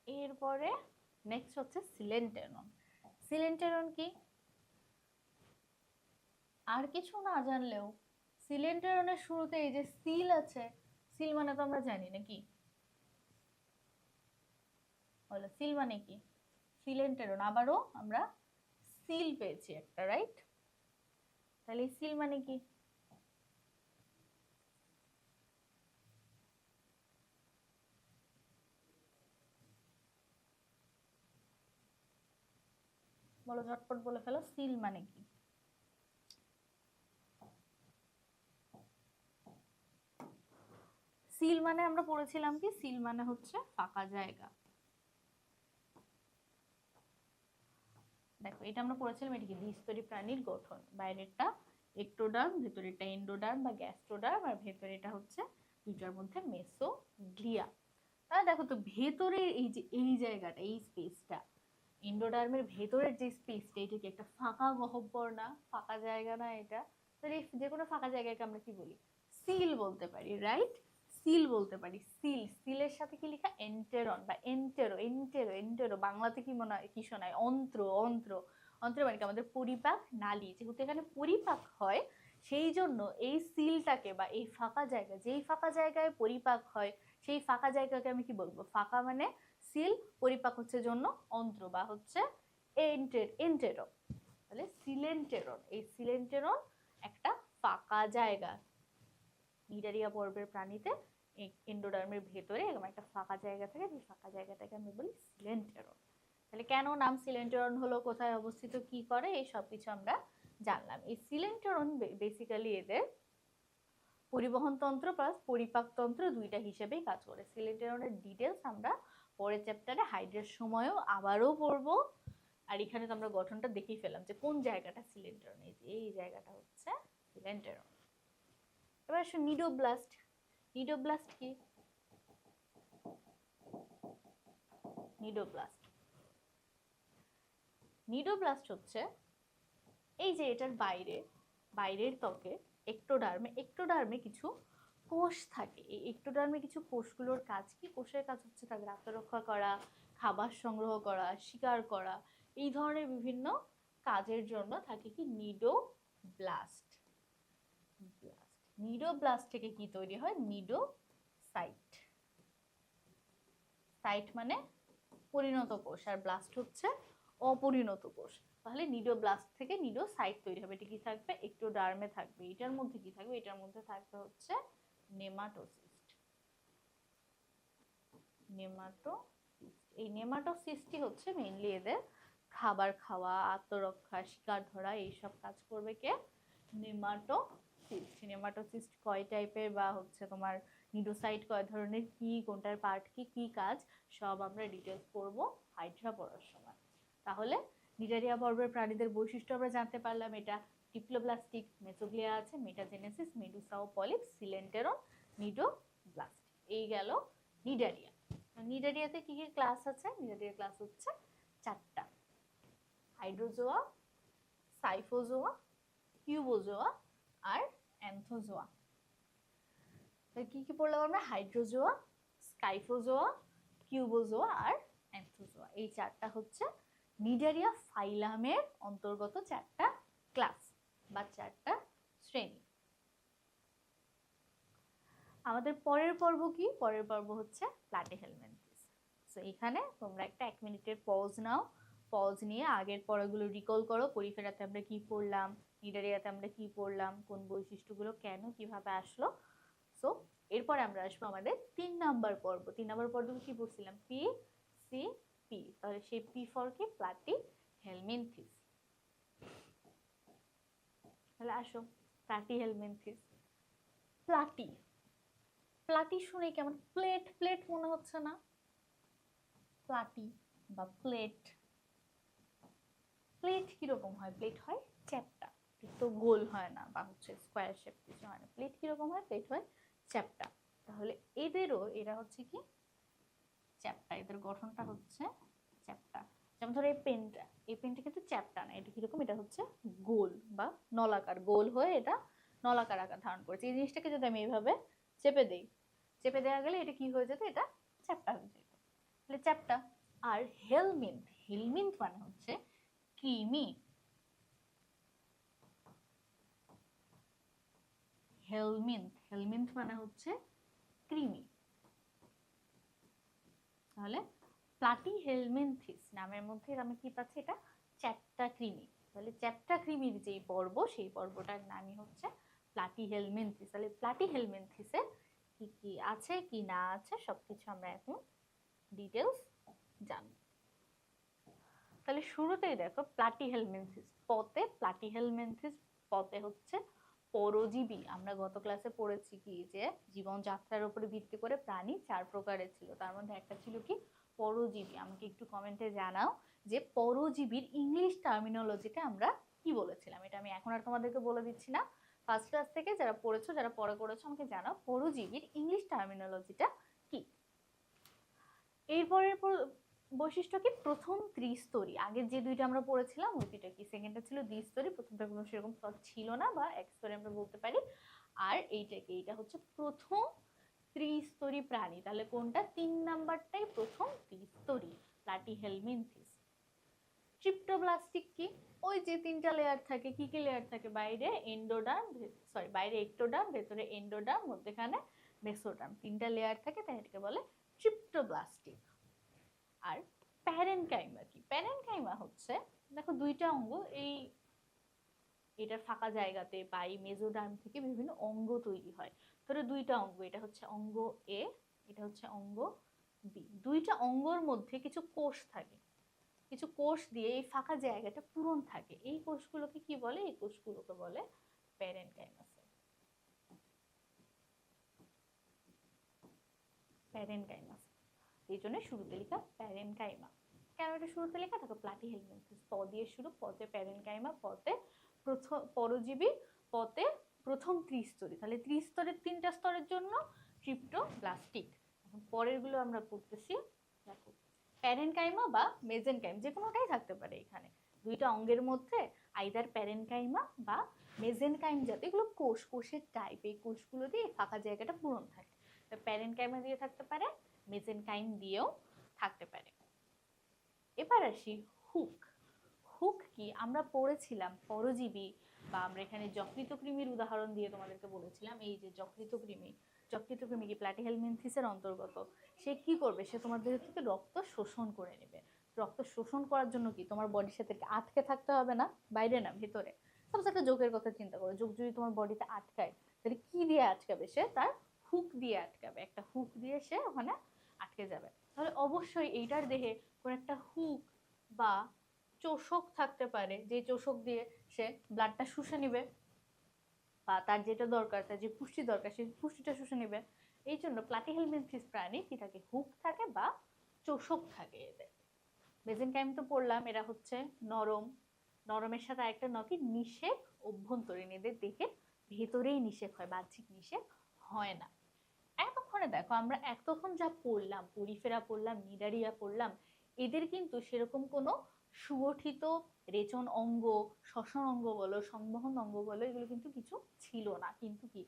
এরপরে নেক্সট হচ্ছে সিলেন্টেরন। সিলেন্টেরন কি? আর কিছু না জানলেও সিলেন্টেরনের শুরুতে এই যে সিল আছে, সিল মানে তো আমরা জানি নাকি, বলো সিল মানে কি? সিলেন্টেরন, আবারও আমরা সিল পেয়েছি একটা, রাইট? তাহলে সিল মানে কি? বলো, ঝটপট বলে ফেলো, সিল মানে কি? সিল মানে আমরা পড়েছিলাম কি, সিল মানে হচ্ছে ফাঁকা জায়গা। দেখো এটা আমরা পড়েছিলাম, এটা কি দ্বিস্তরী প্রাণীর গঠন। বাইরেরটা একটোডার্ম, ভেতরেরটা এন্ডোডার্ম বা গ্যাস্ট্রোডার্ম, আর ভেতরেরটা হচ্ছে দুটার মধ্যে মেসোগ্লিয়া। তাহলে দেখো তো ভেতরের এই যে এই জায়গাটা, এই স্পেসটা, এন্ডোডার্মের ভেতরের যে স্পেসটা, এটা কি একটা ফাঁকা গহ্বর না? ফাঁকা জায়গা না এটা? তাহলে যে কোনো ফাঁকা জায়গাকে আমরা কি বলি? সিল বলতে পারি, রাইট? সিল বলতে পারি। সিল, সিলের সাথে কি লেখা? এন্টেরন বা এন্টেরো। এন্টেরো এন্টেরো বাংলাতে কি মনে হয়, কি শোনায়? অন্ত্র। অন্ত্র, অন্ত্র মানে কি আমাদের পরিপাক নালী। যেহেতু এখানে পরিপাক হয়, সেই জন্য এই সিলটাকে বা এই ফাঁকা জায়গা, যেই ফাঁকা জায়গায় পরিপাক হয় সেই ফাঁকা জায়গাকে আমি কি বলবো? ফাঁকা মানে সিল, পরিপাক হচ্ছে জন্য অন্ত্র বা হচ্ছে এন্টেরো। তাহলে সিলেন্টেরন, এই সিলেন্টেরন একটা ফাঁকা জায়গা। নিডারিয়া পর্বের প্রাণীতে এন্ডোডার্মের ভেতরে এরকম একটা ফাঁকা জায়গা থাকে, সেই ফাঁকা জায়গাটাকে আমি বলি সিলেন্টেরন। তাহলে কেন নাম সিলেন্টেরন হলো, কোথায় অবস্থিত, কি করে, এই সব কিছু আমরা জানলাম। এই সিলেন্টেরন বেসিক্যালি এদের পরিবহন তন্ত্র প্লাস পরিপাক তন্ত্র দুইটা হিসেবেই কাজ করে। সিলেন্টেরনের ডিটেলস আমরা পরের চ্যাপ্টারে হাইড্রের সময়ও আবারও পড়বো। আর এখানে তো আমরা গঠনটা দেখেই ফেলাম যে কোন জায়গাটা সিলেন্টেরন, এই জায়গাটা হচ্ছে সিলেন্টেরন। এবার আসো নিডোব্লাস্ট। নিডোব্লাস্ট কি? নিডোব্লাস্ট, নিডোব্লাস্ট হচ্ছে এই যে এটার বাইরের ত্বকে একটোডার্মে কিছু কোষ থাকে। এই একটোডার্মে কিছু কোষগুলোর কাজ কি? কোষের কাজ হচ্ছে তাদের আত্মরক্ষা করা, খাবার সংগ্রহ করা, শিকার করা, এই ধরনের বিভিন্ন কাজের জন্য থাকে কি নিডোব্লাস্ট। নিডোব্লাস্ট থেকে কি তৈরি হয়? নিডোসাইট। সাইট মানে পরিণত কোষ, আর ব্লাস্ট হচ্ছে অপরিণত কোষ। তাহলে নিডোব্লাস্ট থেকে নিডোসাইট তৈরি হবে। এটা কি থাকবে? একটোডার্মে থাকবে। এটার মধ্যে কি থাকবে? এটার মধ্যে থাকবে হচ্ছে নেমাটোসিস্ট। এই নেমাটোসিস্টই হচ্ছে মেইনলি এদের খাবার খাওয়া, আত্মরক্ষা, শিকার ধরা, এইসব কাজ করবে কে? নেমাটোসিস্ট। নেমাটোসিস্ট কয় টাইপের বা হচ্ছে তোমার নিডোসাইট কয় ধরনের, কি কোনটার পার্ট কি, কি কাজ, সব আমরা ডিটেলস পড়বো হাইড্রা পড়ার সময়। তাহলে নিডারিয়া পর্বের প্রাণীদের বৈশিষ্ট্য আমরা জানতে পারলাম। এটা ডিপ্লোব্লাস্টিক, মেসোগ্লিয়া আছে, মেটাজেনেসিস, মেডুসা ও পলিপ, সিলেন্টেরন, নিডোব্লাস্ট। এই গেল নিডারিয়া। নিডারিয়াতে কি কি ক্লাস আছে? নিডারিয়া ক্লাস হচ্ছে চারটা: হাইড্রোজোয়া, সাইফোজোয়া, কিউবোজোয়া আর অ্যান্থোজোয়া। কি কি পড়লাম আমরা? হাইড্রোজোয়া, স্কাইফোজোয়া, কিউবোজোয়া আর অ্যান্থোজোয়া। এই চারটা হচ্ছে নিডারিয়া ফাইলামের অন্তর্গত চারটা ক্লাস বা চারটা শ্রেণী। আমাদের পরের পর্ব কি? পরের পর্ব হচ্ছে প্লাটিহেলমিনথেস। সো এখানে তোমরা একটা 1 মিনিটের পজ নাও। পজ নিয়ে আগের পড়াগুলো রিকল করো। পরিফেরাতে আমরা কি পড়লাম, নিডারিয়াতে আমরা কি পড়লাম, কোন বৈশিষ্ট্যগুলো কেন কিভাবে আসলো। সো এরপরে আমরা আসবো আমাদের 3 নাম্বার পর্ব। 3 নাম্বার পর্বে কি পড়ছিলাম? P C P. তাহলে সেই পি ফর কি? প্লাটিহেলমিনথেস। তাহলে আসো, প্লাটিহেলমিনথেস। প্লাটি, প্লাটি শুনে কেমন প্লেট প্লেট মনে হচ্ছে না? প্লাটি, বা প্লেট। প্লেট কিরকম হয়? প্লেট হয় চ্যাপ্টা, তো গোল হয় না বা হচ্ছে স্কোয়ার শেপ কিছু হয় না। প্লেট কিরকম হয়? প্লেট হয় চ্যাপ্টা। তাহলে এদেরও এরা হচ্ছে কি চ্যাপ্টা, এদের গঠনটা হচ্ছে চ্যাপ্টা। যেমন ধরো এই পেনটা কিন্তু চ্যাপ্টা না, এটা কিরকম? এটা হচ্ছে গোল বা নলাকার, গোল হয়ে এটা নলাকার আকার ধারণ করেছে। এই জিনিসটাকে যদি আমি এইভাবে চেপে দেই, চেপে দেওয়া গেলে এটা কি হয়ে যেত? এটা চ্যাপ্টা হয়ে যেত, তাহলে চ্যাপ্টা। আর হেলমিন্থ, হেলমিন্থ মানে হচ্ছে ক্রিমি। হেলমিন্থ, হেলমিন্থ মানে হচ্ছে ক্রিমি। তাহলে প্লাটি হেলমিনথিস নামের মধ্যে আমি কি পাচ্ছি? এটা চ্যাপ্টা ক্রিমি। তাহলে চ্যাপ্টা ক্রিমির যে পর্ব, সেই পর্বটার নামই হচ্ছে প্লাটি হেলমিনথিস। তাহলে প্লাটি হেলমিনথিসে কি কি আছে কি না আছে সবকিছু আমরা এখন ডিটেলস জানব। তাহলে শুরুতেই দেখো প্লাটি হেলমিনথিস পথে, প্লাটি হেলমিনথিস পথে হচ্ছে পরজীবী। আমরা গত ক্লাসে পড়েছি কি যে জীবনযাত্রার উপরে ভিত্তি করে প্রাণী 4 প্রকারের ছিল, তার মধ্যে একটা ছিল কি পরজীবী। আমাকে একটু কমেন্টে জানাও যে পরজীবীর ইংলিশ টার্মিনোলজিটা আমরা কি বলেছিলাম। এটা আমি এখন আর তোমাদেরকে বলে দিচ্ছি না, ফার্স্ট ক্লাস থেকে যারা পড়েছো, যারা পরে করেছো আমাকে জানাও পরজীবীর ইংলিশ টার্মিনোলজিটা কি। এরপরের বৈশিষ্ট্য কি? প্রথম ত্রিস্তরী। আগের যে দুইটা আমরা পড়েছিলাম ওই দুইটা কি, সেকেন্ডটা ছিল দ্বিস্তরী, প্রথমটা কোনো সেরকম স্তর ছিল না বা একস্তরী আমরা বলতে পারি। আর এইটাকে, এইটা হচ্ছে প্রথম ত্রিস্তরী প্রাণী। তাহলে কোনটা? 3 নাম্বারটাই প্রথম ত্রিস্তরী, প্লাটিহেলমিনথিস। ট্রিপ্টোব্লাস্টিক কি? ওই যে 3টা লেয়ার থাকে। কি কি লেয়ার থাকে? বাইরে এন্ডোডার্ম, বাইরে একটোডার্ম, ভেতরে এন্ডোডার্ম, মধ্যখানে মেসোডার্ম, 3টা লেয়ার থাকে, তাই এটাকে বলে ট্রিপ্টোব্লাস্টিক। আর প্যারেনকাইমা কি? প্যারেনকাইমা হচ্ছে দেখো দুইটা অঙ্গ, এই এটার ফাঁকা জায়গাতে বা এই মেসোডার্ম থেকে বিভিন্ন অঙ্গ তৈরি হয়। ধরো দুইটা অঙ্গ, এটা হচ্ছে অঙ্গ এ, এটা হচ্ছে অঙ্গ বি। দুইটা অঙ্গর মধ্যে কিছু কোষ থাকে, কিছু কোষ দিয়ে এই ফাঁকা জায়গাটা পূরণ থাকে। এই কোষগুলোকে কি বলে? এই কোষগুলোকে বলে প্যারেনকাইমা সেল। প্যারেনকাইমা সেল, এই জন্য শুরুতে লেখা প্যারেনকাইমা। কেন এটা শুরুতে লেখা? দেখো প্লাটিহেলমিনথিস প দিয়ে শুরু, পতে প্যারেনকাইমা, পতে প্রথম পরজীবী, পতে প্রথম ত্রিস্তরী। তাহলে ত্রিস্তরের 3টা স্তরের জন্য ট্রিপ্টোব্লাস্টিক। এখন পরের গুলো আমরা পড়তেছি। দেখো প্যারেনকাইমা বা মেজেনকাইম যে কোনোটাই থাকতে পারে এখানে। দুইটা অঙ্গের মধ্যে আইদার প্যারেনকাইমা বা মেজেনকাইম জাতীয়, এগুলো কোষ, কোষের টাইপ। এই কোষগুলো দিয়ে ফাঁকা জায়গাটা পূরণ থাকে। প্যারেনকাইমা দিয়ে থাকতে পারে, মেজেনকাইম দিয়েও থাকতে পারে। এবার আসি হুক। হুক কি? আমরা পড়েছিলাম পরজীবী বা আমরা এখানে যকৃতকৃমির উদাহরণ দিয়ে তোমাদেরকে বলেছিলাম, এই যে যকৃতকৃমি, যকৃতকৃমি কি প্লাটিহেলমিনথিসের অন্তর্গত। সে কি করবে? সে তোমাদের থেকে রক্ত শোষণ করে নেবে। রক্ত শোষণ করার জন্য কি তোমার বডির সাথে আটকে থাকতে হবে না, বাইরে না ভেতরে। সাপোজ একটা যোগের কথা চিন্তা করো, যোগ যদি তোমার বডিতে আটকায়, তাহলে কি দিয়ে আটকাবে? সে তার হুক দিয়ে আটকাবে, একটা হুক দিয়ে সে ওখানে আটকে যাবে। তাহলে অবশ্যই এইটার দেহে কোন একটা হুক বা চোষক থাকতে পারে, যে চোষক দিয়ে সে ব্লাডটা শুষে নিবে বা তার যেটা দরকার, তার যে পুষ্টি দরকার সেই পুষ্টিটা শুষে নিবে। এই জন্য প্লাটিহেলমিনথিস প্রাণী কি থাকে? হুক থাকে বা চোষক থাকে এদের। মেজেনকাইম তো পড়লাম, এরা হচ্ছে নরম, নরমের সাথে আরেকটা নকি নিষেক অভ্যন্তরীণ, এদের দেহে ভেতরেই নিষেক হয়, বাহ্যিক নিষেক হয় না। এতক্ষণে দেখো আমরা এতক্ষণ যা পড়লাম, পরিফেরা পড়লাম, নিডারিয়া পড়লাম, এদের কিন্তু সেরকম কোনো সুগঠিত রেচন অঙ্গ, শ্বসন অঙ্গ বলো, সংবহন অঙ্গ বলো, এগুলো কিন্তু কিছু ছিল না। কিন্তু কি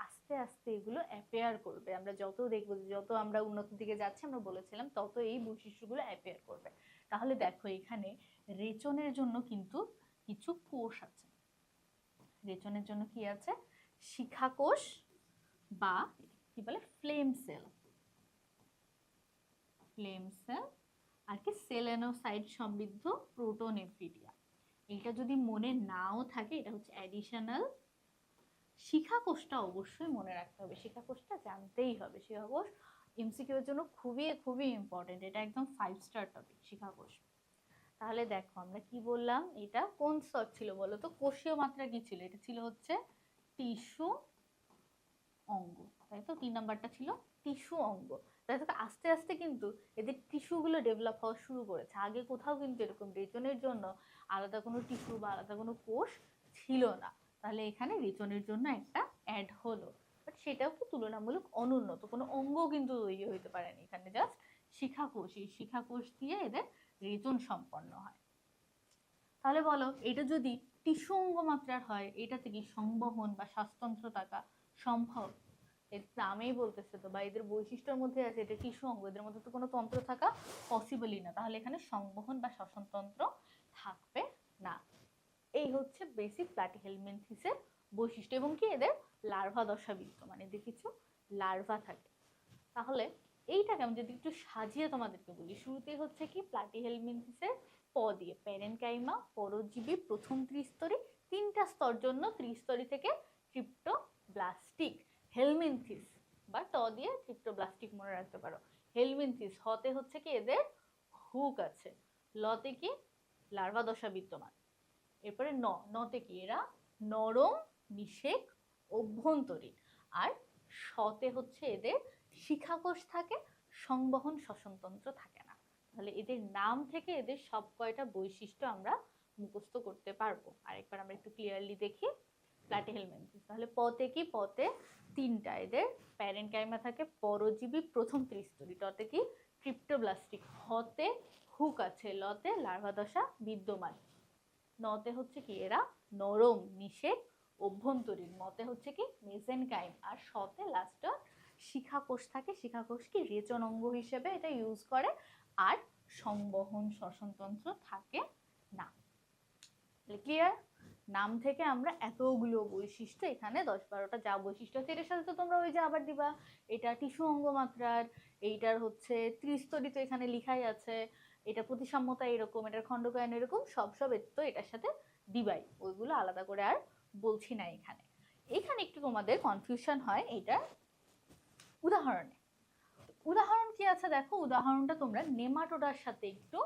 আস্তে আস্তে এগুলো অ্যাপেয়ার করবে। আমরা যত দেখবো, যত আমরা উন্নতির দিকে যাচ্ছি, আমরা বলেছিলাম তত এই বৈশিষ্ট্যগুলো অ্যাপেয়ার করবে। তাহলে দেখো এখানে রেচনের জন্য কিন্তু কিছু কোষ আছে। রেচনের জন্য কি আছে? শিখা কোষ বা কি বলে ফ্লেম সেল, ফ্লেম সেল। আর কি সেলেনোসাইট সমৃদ্ধ প্রোটোনেফ্রিডিয়া। এটা যদি মনে নাও থাকে, এটা হচ্ছে অ্যাডিশনাল। শিখা কোষটা অবশ্যই মনে রাখতে হবে, শিখা কোষটা জানতেই হবে। শিখা কোষ এমসিকিউ এর জন্য খুবই খুবই ইম্পর্টেন্ট, এটা একদম 5 স্টার টপিক শিখা কোষ। তাহলে দেখো আমরা কি বললাম, এটা কোন স্তর ছিল বলো তো? কোষীয় মাত্রা কি ছিল? এটা ছিল হচ্ছে টিস্যু অঙ্গ, তাই তো 3 নাম্বারটা ছিল টিস্যু অঙ্গ। তাই দেখো আস্তে আস্তে কিন্তু এদের টিস্যুগুলো ডেভেলপ হওয়া শুরু করেছে। আগে কোথাও কিন্তু এরকম রেচনের জন্য আলাদা কোনো টিস্যু বা আলাদা কোনো কোষ ছিল না। তাহলে এখানে রেচনের জন্য একটা অ্যাড হলো, বাট সেটাও কি তুলনামূলক অনুন্নত, কোনো অঙ্গ কিন্তু তৈরি হইতে পারেনি, এখানে জাস্ট শিখাকোষ, এই শিখাকোষ দিয়ে এদের রেচন সম্পন্ন হয়। তাহলে বলো এটা যদি টিস্যু অঙ্গ মাত্রার হয়, এটাতে কি সংবহন বা শ্বাসতন্ত্র থাকা সম্ভব? এর নামেই বলতেছে তো, বা এদের বৈশিষ্ট্যের মধ্যে আছে এটা টিস্যু অঙ্গ, এদের মধ্যে তো কোনো তন্ত্র থাকা পসিবলই না, তাহলে এখানে সংবহন বা শ্বসনতন্ত্র থাকবে না। এই হচ্ছে বেসিক প্লাটিহেলমিনথিসের বৈশিষ্ট্য, এবং কি এদের লার্ভা দশা বিদ্যমান, এদের কিছু লার্ভা থাকে। তাহলে এইটাকে আমি যদি একটু সাজিয়ে তোমাদেরকে বলি, শুরুতেই হচ্ছে কি প্লাটিহেলমিনথিসের প দিয়ে প্যারেনকাইমা, পরজীবী, প্রথম ত্রিস্তরী, তিনটা স্তর জন্য ত্রিস্তরী থেকে ট্রিপ্টোব্লাস্টিক। হেলমিনথিস বা ট দিয়ে ট্রিপ্টোব্লাস্টিক মনে রাখতে পারো। হেলমিনথিস হতে হচ্ছে কি এদের হুক আছে, লতে কি লার্ভা দশা বিদ্যমান। এরপরে নতে কি এরা নরম, নিষেক, অভ্যন্তরীণ। আর শতে হচ্ছে এদের শিখাকোষ থাকে, সংবহন শ্বসনতন্ত্র থাকে না। তাহলে এদের নাম থেকে এদের সব কয়টা বৈশিষ্ট্য আমরা মুখস্থ করতে পারবো। আরেকবার আমরা একটু ক্লিয়ারলি দেখি প্লাটিহেলমিনথিস। তাহলে পতে কি, পতে তিনটা এদের প্যারেনকাইমা থাকে, পরজীবী, প্রথম ত্রিস্তরী। টতে কি ট্রিপ্টোব্লাস্টিক, হতে হুক আছে, লতে লার্ভা দশা বিদ্যমান। নতে হচ্ছে কি এরা নরম, নিষেক, অভ্যন্তরীণ। মতে হচ্ছে কি মেসেনকাইম। আর শতে লাস্ট শিখাকোষ থাকে, শিখাকোষ কি রেচন অঙ্গ হিসেবে এটা ইউজ করে। আর সংবহন শ্বসনতন্ত্র থাকে না। ক্লিয়ার? নাম থেকে আমরা এতগুলো বৈশিষ্ট্য, এখানে 10-12টা যা বৈশিষ্ট্য আছে, এটার সাথে তো তোমরা ওই যে আবার দিবা এটা টিস্যু অঙ্গ মাত্রার, এইটার হচ্ছে ত্রিস্তরী তো এখানে লিখাই আছে, এটা প্রতিসাম্যতা এরকম, এটার খণ্ডকায়ন এরকম, সব তো এটার সাথে দিবাই, ওইগুলো আলাদা করে আর বলছি না। এখানে এখানে একটু তোমাদের কনফিউশন হয় এইটার উদাহরণে। উদাহরণ কি আছে দেখো, উদাহরণটা তোমরা নেমাটোডার সাথে একটু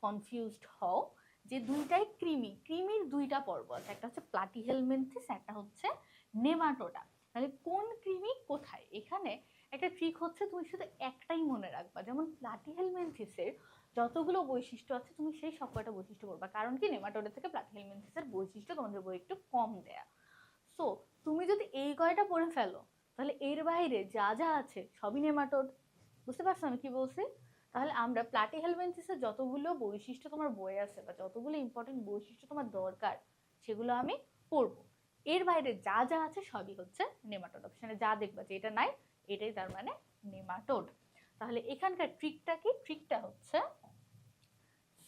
কনফিউজড হও, যে দুইটাই কৃমি, কৃমির দুইটা পর্ব আছে, একটা হচ্ছে প্লাটিহেলমিনথিস, একটা হচ্ছে নেমাটোডা। তাহলে কোন কৃমি কোথায়? এখানে একটা ট্রিক হচ্ছে, তুমি শুধু একটাই মনে রাখবা, যেমন প্লাটিহেলমিনথিসের যতগুলো বৈশিষ্ট্য আছে তুমি সেই সব কয়টা বৈশিষ্ট্য করবা, কারণ কি নেমাটোডা থেকে প্লাটিহেলমিনথিসের বৈশিষ্ট্য তোমাদের বই একটু কম দেয়া। সো তুমি যদি এই কয়টা পড়ে ফেলো, তাহলে এর বাইরে যা যা আছে সবই নেমাটোড। বুঝতে পারছো আমি কি বলছি? তাহলে আমরা প্লাটিহেলমিনথিসের যতগুলো বৈশিষ্ট্য তোমার বইয়ে আছে বা যতগুলো ইম্পর্টেন্ট বৈশিষ্ট্য তোমার দরকার সেগুলো আমি পড়বো, এর বাইরে যা যা আছে সবই হচ্ছে নেমাটোড। অপশনে যা দেখবা যে এটা নাই, এটাই তার মানে নেমাটোড। তাহলে এখানকার ট্রিকটা কি? ট্রিকটা হচ্ছে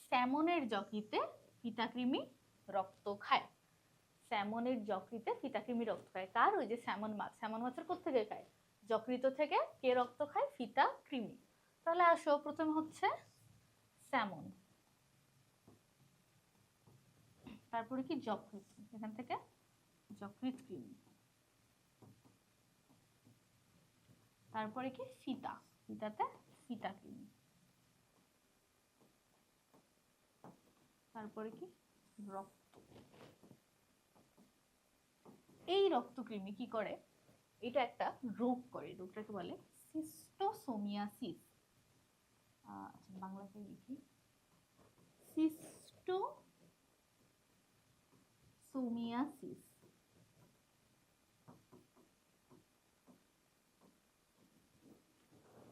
স্যামনের যকৃতে ফিতাকৃমি রক্ত খায়। স্যামনের যকৃতে ফিতাকৃমি রক্ত খায়। কার? ওই যে স্যামন মাছ। স্যামন মাছের কোত্থেকে খায়? যকৃত থেকে। কে রক্ত খায়? ফিতাকৃমি। তাহলে আসো, প্রথমে হচ্ছে স্যামন, তারপরে কি যকৃত, এখান থেকে যকৃত কৃমি, তারপরে কি ফিতা, ফিতাতে ফিতাকৃমি, তারপরে কি রক্ত। এই রক্তকৃমি কি করে? এটা একটা রোগ করে, রোগটাকে বলে সিস্টোসোমিয়াসিস। আচ্ছা বাংলাতে লিখি, সিস্টোসোমিয়াসিস।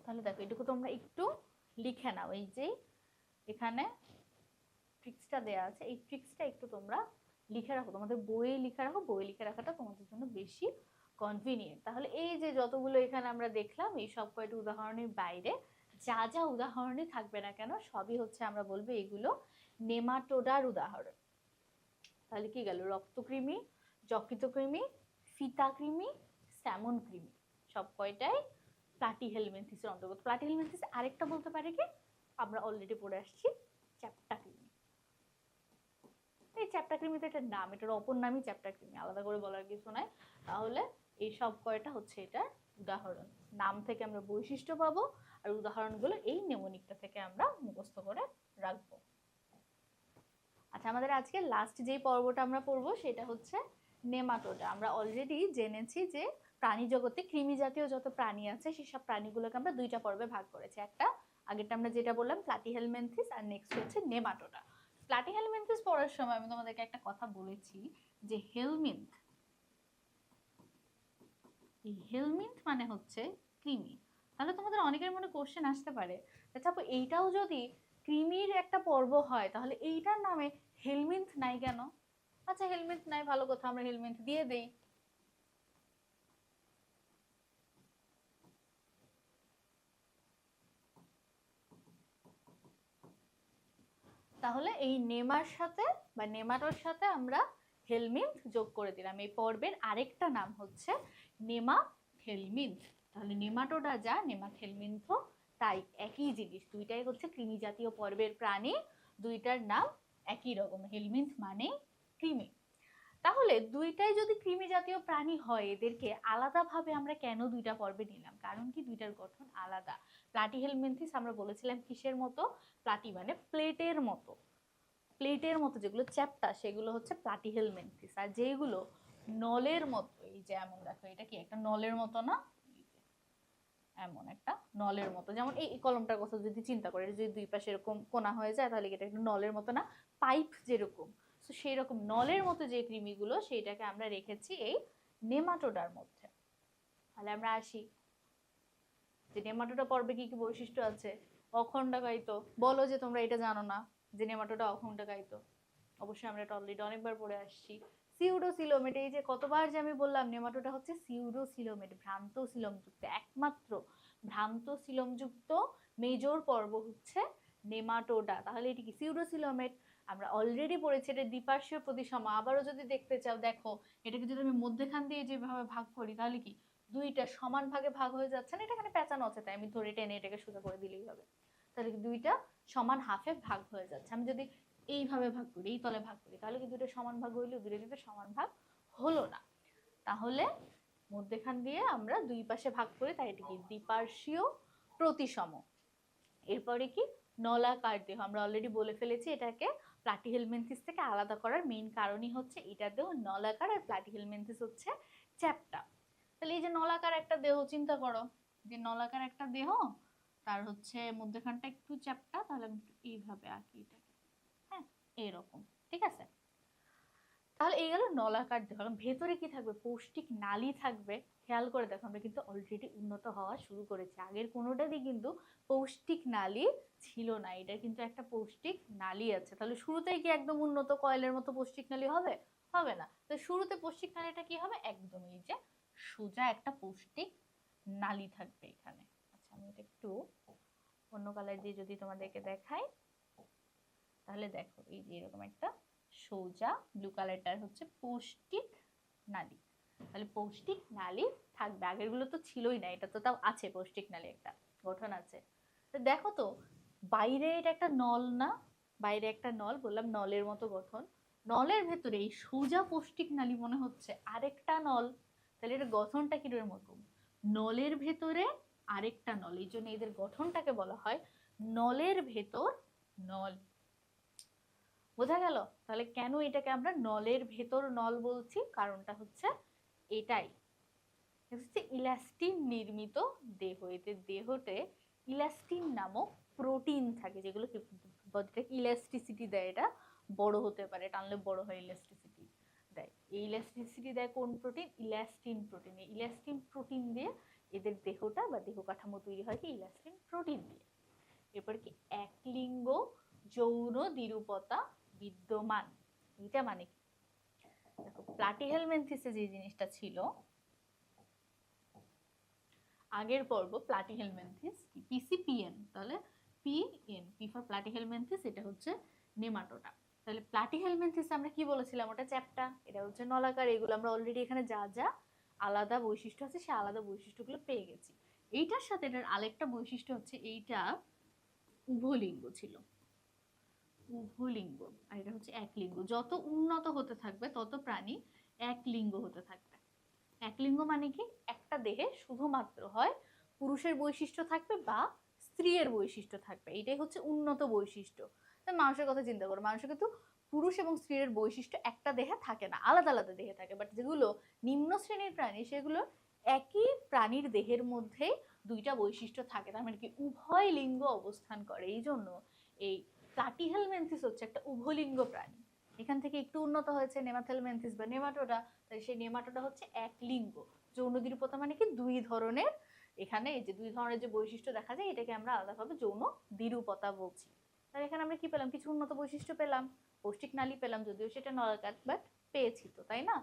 তাহলে দেখো এটুকু তোমরা একটু লিখে নাও, এই যে এখানে ট্রিক্সটা দেয়া আছে, এই ট্রিক্সটা একটু তোমরা লিখে রাখো, তোমাদের বইয়ে লিখে রাখো, বই লিখে রাখাটা তোমাদের জন্য বেশি কনভিনিয়েন্ট। তাহলে এই যে যতগুলো এখানে আমরা দেখলাম, এই সব কয়টা উদাহরণের বাইরে যা যা উদাহরণই থাকবে না কেন, সবই হচ্ছে আমরা বলবো এগুলো নেমাটোডার উদাহরণ। তাহলে কি গেল? রক্তকৃমি, যকৃতকৃমি, ফিতাকৃমি, স্যামন কৃমি, সব কয়টাই প্লাটিহেলমিনথিসের অন্তর্গত। প্লাটিহেলমিনথিস আরেকটা বলতে পারে কি, আমরা অলরেডি পড়ে আসছি, চ্যাপ্টাকৃমি। এই চ্যাপ্টাকৃমি তো এটার নাম, এটার অপর নামই চ্যাপ্টাকৃমি, আলাদা করে বলার কিছু নাই। তাহলে এই সব কয়টা হচ্ছে এটার উদাহরণ। নাম থেকে আমরা বৈশিষ্ট্য পাবো, আর উদাহরণগুলো এই নেমোনিকটা থেকে আমরা মুখস্থ করে রাখবো। আচ্ছা, আমাদের আজকে লাস্ট যেই পর্বটা আমরা পড়বো সেটা হচ্ছে নেমাটোডা। আমরা অলরেডি জেনেছি যে প্রাণী জগতে কৃমি জাতীয় যত প্রাণী আছে সেসব প্রাণীগুলোকে আমরা দুইটা পর্বে ভাগ করেছি। একটা আগেরটা আমরা যেটা বললাম প্লাটিহেলমিনথিস, আর নেক্সট হচ্ছে নেমাটোডা। প্লাটিহেলমিনথিস পড়ার সময় আমি তোমাদেরকে একটা কথা বলেছি যে হেলমিন্থ, এই হেলমিন্থ মানে হচ্ছে কৃমি। তাহলে তোমাদের অনেকের মনে কোশ্চেন আসতে পারে, আচ্ছা আপু এইটাও যদি কৃমির একটা পর্ব হয় তাহলে এইটার নামে হেলমিন্থ নাই কেন? আচ্ছা হেলমিন্থ নাই, ভালো কথা, আমরা হেলমিন্থ দিয়ে দেই। তাহলে এই নেমার সাথে বা নেমাটোর সাথে আমরা হেলমিন্থ যোগ করে দিলাম। এই পর্বের আরেকটা নাম হচ্ছে নেমাথেলমিন্থ। তাহলে নেমাটোডা যা, নেমাথেলমিন্থ তাই, একই জিনিস, দুইটাই হচ্ছে কৃমি জাতীয় পর্বের প্রাণী, দুইটার নাম একই রকম, হেলমিন্থ মানে কৃমি। তাহলে দুইটাই যদি কৃমি জাতীয় প্রাণী হয়, এদেরকে আলাদাভাবে আমরা কেন দুইটা পর্বে নিলাম? কারণ কি দুইটার গঠন আলাদা। প্লাটিহেলমিনথিস আমরা বলেছিলাম কিসের মতো? প্লাটি মানে প্লেটের মতো, প্লেটের মতো যেগুলো চ্যাপ্টা সেগুলো হচ্ছে প্লাটিহেলমিনথিস। আর যেগুলো নলের মতো, এই যে এমন দেখো, এটা কি একটা নলের মতো না? এমন একটা নলের মতো, যেমন এই কলমটার কথা যদি চিন্তা করে, যদি দুই পাশে এরকম কোনা হয়ে যায় তাহলে এটা একটা নলের মতো না? পাইপ যেরকম, তো সেই রকম নলের মতো যে কৃমিগুলো সেইটাকে আমরা রেখেছি এই নেমাটোডার মধ্যে। তাহলে আমরা আসি যে নেমাটোডা পর্বে কি কি বৈশিষ্ট্য আছে। অখণ্ডকায়িত, বলো যে তোমরা এটা জানো না যে নেমাটোডা অখণ্ডকায়িত। অবশ্যই আমরা এটা অলরেডি অনেকবার পড়ে আসছি। সিউডোসিলোমেট, এই যে কতবার যে আমি বললাম নেমাটোডা হচ্ছে সিউডোসিলোমেট, ভ্রান্ত সিলোমযুক্ত, একমাত্র ভ্রান্ত সিলোমযুক্ত মেজর পর্ব হচ্ছে নেমাটোডা। তাহলে এটি কি সিউডোসিলোমেট? আমরা অলরেডি পড়েছি এটা দ্বিপার্শ্বীয় প্রতিসম। আবারও যদি দেখতে চাও দেখো, এটাকে যদি আমি মধ্যখান দিয়ে যেভাবে ভাগ করি তাহলে কি দুইটা সমান ভাগে ভাগ হয়ে যাচ্ছে না? এটা এখানে পেঁচানো আছে তাই আমি ধরে টেনে এটাকে সোজা করে দিলেই হবে। তাহলে কি দুইটা সমান হাফে ভাগ হয়ে যাচ্ছে। আমি যদি এইভাবে ভাগ করি, এই তলে ভাগ করি, তাহলে কি দুটো সমান ভাগ হইলো? দুটো কিন্তু সমান ভাগ হলো না। তাহলে মধ্যখান দিয়ে আমরা দুই পাশে ভাগ করি, তাই এটি কি দ্বিপার্শ্বীয় প্রতিসম। এরপরে কি নলাকার দেহ, আমরা অলরেডি বলে ফেলেছি এটাকে প্লাটিহেলমিনথিস থেকে আলাদা করার মেইন কারণই হচ্ছে এটার দেহ নলাকার, আর প্লাটিহেলমিনথিস হচ্ছে চ্যাপ্টা। তাহলে এই যে নলাকার একটা দেহ চিন্তা করো, যে নলাকার একটা দেহ, তার হচ্ছে মধ্যখানটা একটু চ্যাপ্টা, তাহলে আমি এইভাবে আঁকি এটাকে, হ্যাঁ এরকম, ঠিক আছে? তাহলে এই গেল নলাকার দেহ। ভেতরে কি থাকবে? পৌষ্টিক নালী থাকবে। খেয়াল করে দেখো আমরা কিন্তু অলরেডি উন্নত হওয়া শুরু করেছি, আগের কোনোটারই কিন্তু পৌষ্টিক নালী ছিল না, এটা কিন্তু একটা পৌষ্টিক নালী আছে। তাহলে শুরুতেই কি একদম উন্নত কয়েলের মতো পৌষ্টিক নালী হবে? হবে না। তো শুরুতে পৌষ্টিক নালীটা কি হবে? একদম এই যে সোজা একটা পৌষ্টিক নালী থাকবে এখানে। আচ্ছা আমি এটা একটু অন্য কালার দিয়ে যদি তোমাদেরকে দেখাই, তাহলে দেখো এই যে এরকম একটা সোজা ব্লু কালারটার হচ্ছে পৌষ্টিক নালী। তাহলে পৌষ্টিক নালী থাকবে, আগেরগুলো তো ছিলই না, এটা তো তাও আছে, পৌষ্টিক নালী একটা গঠন আছে। তো দেখো তো বাইরে এটা একটা নল না? বাইরে একটা নল, বললাম নলের মতো গঠন, নলের ভেতরে এই সোজা পৌষ্টিক নালী মনে হচ্ছে আরেকটা নল। তাহলে এটা গঠনটা কিরকম? নলের ভেতরে আরেকটা নল, এই জন্য এদের গঠনটাকে বলা হয় নলের ভেতর নল। বোঝা গেল? তাহলে কেন এটাকে আমরা নলের ভেতর নল বলছি? কারণটা হচ্ছে এটাই, হচ্ছে ইলাস্টিন নির্মিত দেহ। এদের দেহতে ইলাস্টিন নামক প্রোটিন থাকে, যেগুলো বডিটাকে ইলাস্টিসিটি দেয়, এটা বড় হতে পারে, টানলে বড় হয়, ইলাস্টিসিটি দেয়। এই ইলাস্টিসিটি দেয় কোন প্রোটিন? Elastin protein. এই ইলাস্টিন প্রোটিন দিয়ে এদের দেহটা বা দেহ কাঠামো তৈরি হয় কি ইলাস্টিন প্রোটিন দিয়ে। এরপর কি একলিঙ্গ যৌন দ্বিরূপতা বিদ্যমান। এটা মানে কি? দেখো প্লাটিহেলমিনথিসে যে জিনিসটা ছিল আগের পর্ব, প্লাটিহেলমিনথিস পিসিপিএন, তাহলে পিএন পি ফর প্লাটিহেলমিনথিস, এটা হচ্ছে নেমাটোডা। তাহলে প্লাটিহেলমিনথিস আমরা কি বলেছিলাম? ওটা চ্যাপ্টা, এটা হচ্ছে নলাকার। এগুলো আমরা অলরেডি এখানে যা যা আলাদা বৈশিষ্ট্য আছে সে আলাদা বৈশিষ্ট্যগুলো পেয়ে গেছি। এইটার সাথে এটার আরেকটা বৈশিষ্ট্য হচ্ছে এইটা উভলিঙ্গ ছিল, উভলিঙ্গ, আর এটা হচ্ছে একলিঙ্গ। যত উন্নত হতে থাকবে তত প্রাণী একলিঙ্গ হতে থাকবে। একলিঙ্গ মানে কি? একটা দেহে শুধুমাত্র হয় পুরুষের বৈশিষ্ট্য থাকবে বা স্ত্রীর বৈশিষ্ট্য থাকবে, এটাই হচ্ছে উন্নত বৈশিষ্ট্য। মানুষের কথা চিন্তা করো, মানুষের কিন্তু পুরুষ এবং স্ত্রীর বৈশিষ্ট্য একটা দেহে থাকে না, আলাদা আলাদা দেহে থাকে। বাট যেগুলো নিম্ন শ্রেণীর প্রাণী সেগুলো একই প্রাণীর দেহের মধ্যে দুইটা বৈশিষ্ট্য থাকে, তার মানে কি উভয় লিঙ্গ অবস্থান করে। এই জন্য এই প্লাটিহেলমিনথিস হচ্ছে একটা উভলিঙ্গ প্রাণী। এখান থেকে একটু উন্নত হয়েছে নেমাথেলমিনথিস বা নেমাটোডা, তাই সেই নেমাটোডা হচ্ছে এক লিঙ্গ। যৌন দ্বিরূপতা মানে কি দুই ধরনের, এখানে এই যে দুই ধরনের যে বৈশিষ্ট্য দেখা যায় এটাকে আমরা আলাদাভাবে যৌন দ্বিরূপতা বলছি। তাহলে এখানে আমরা কি পেলাম, কিছু উন্নত বৈশিষ্ট্য পেলাম, পৌষ্টিক নালী পেলাম, যদিও সেটা নলাকার, বাট পেয়েছি তো, তাই না?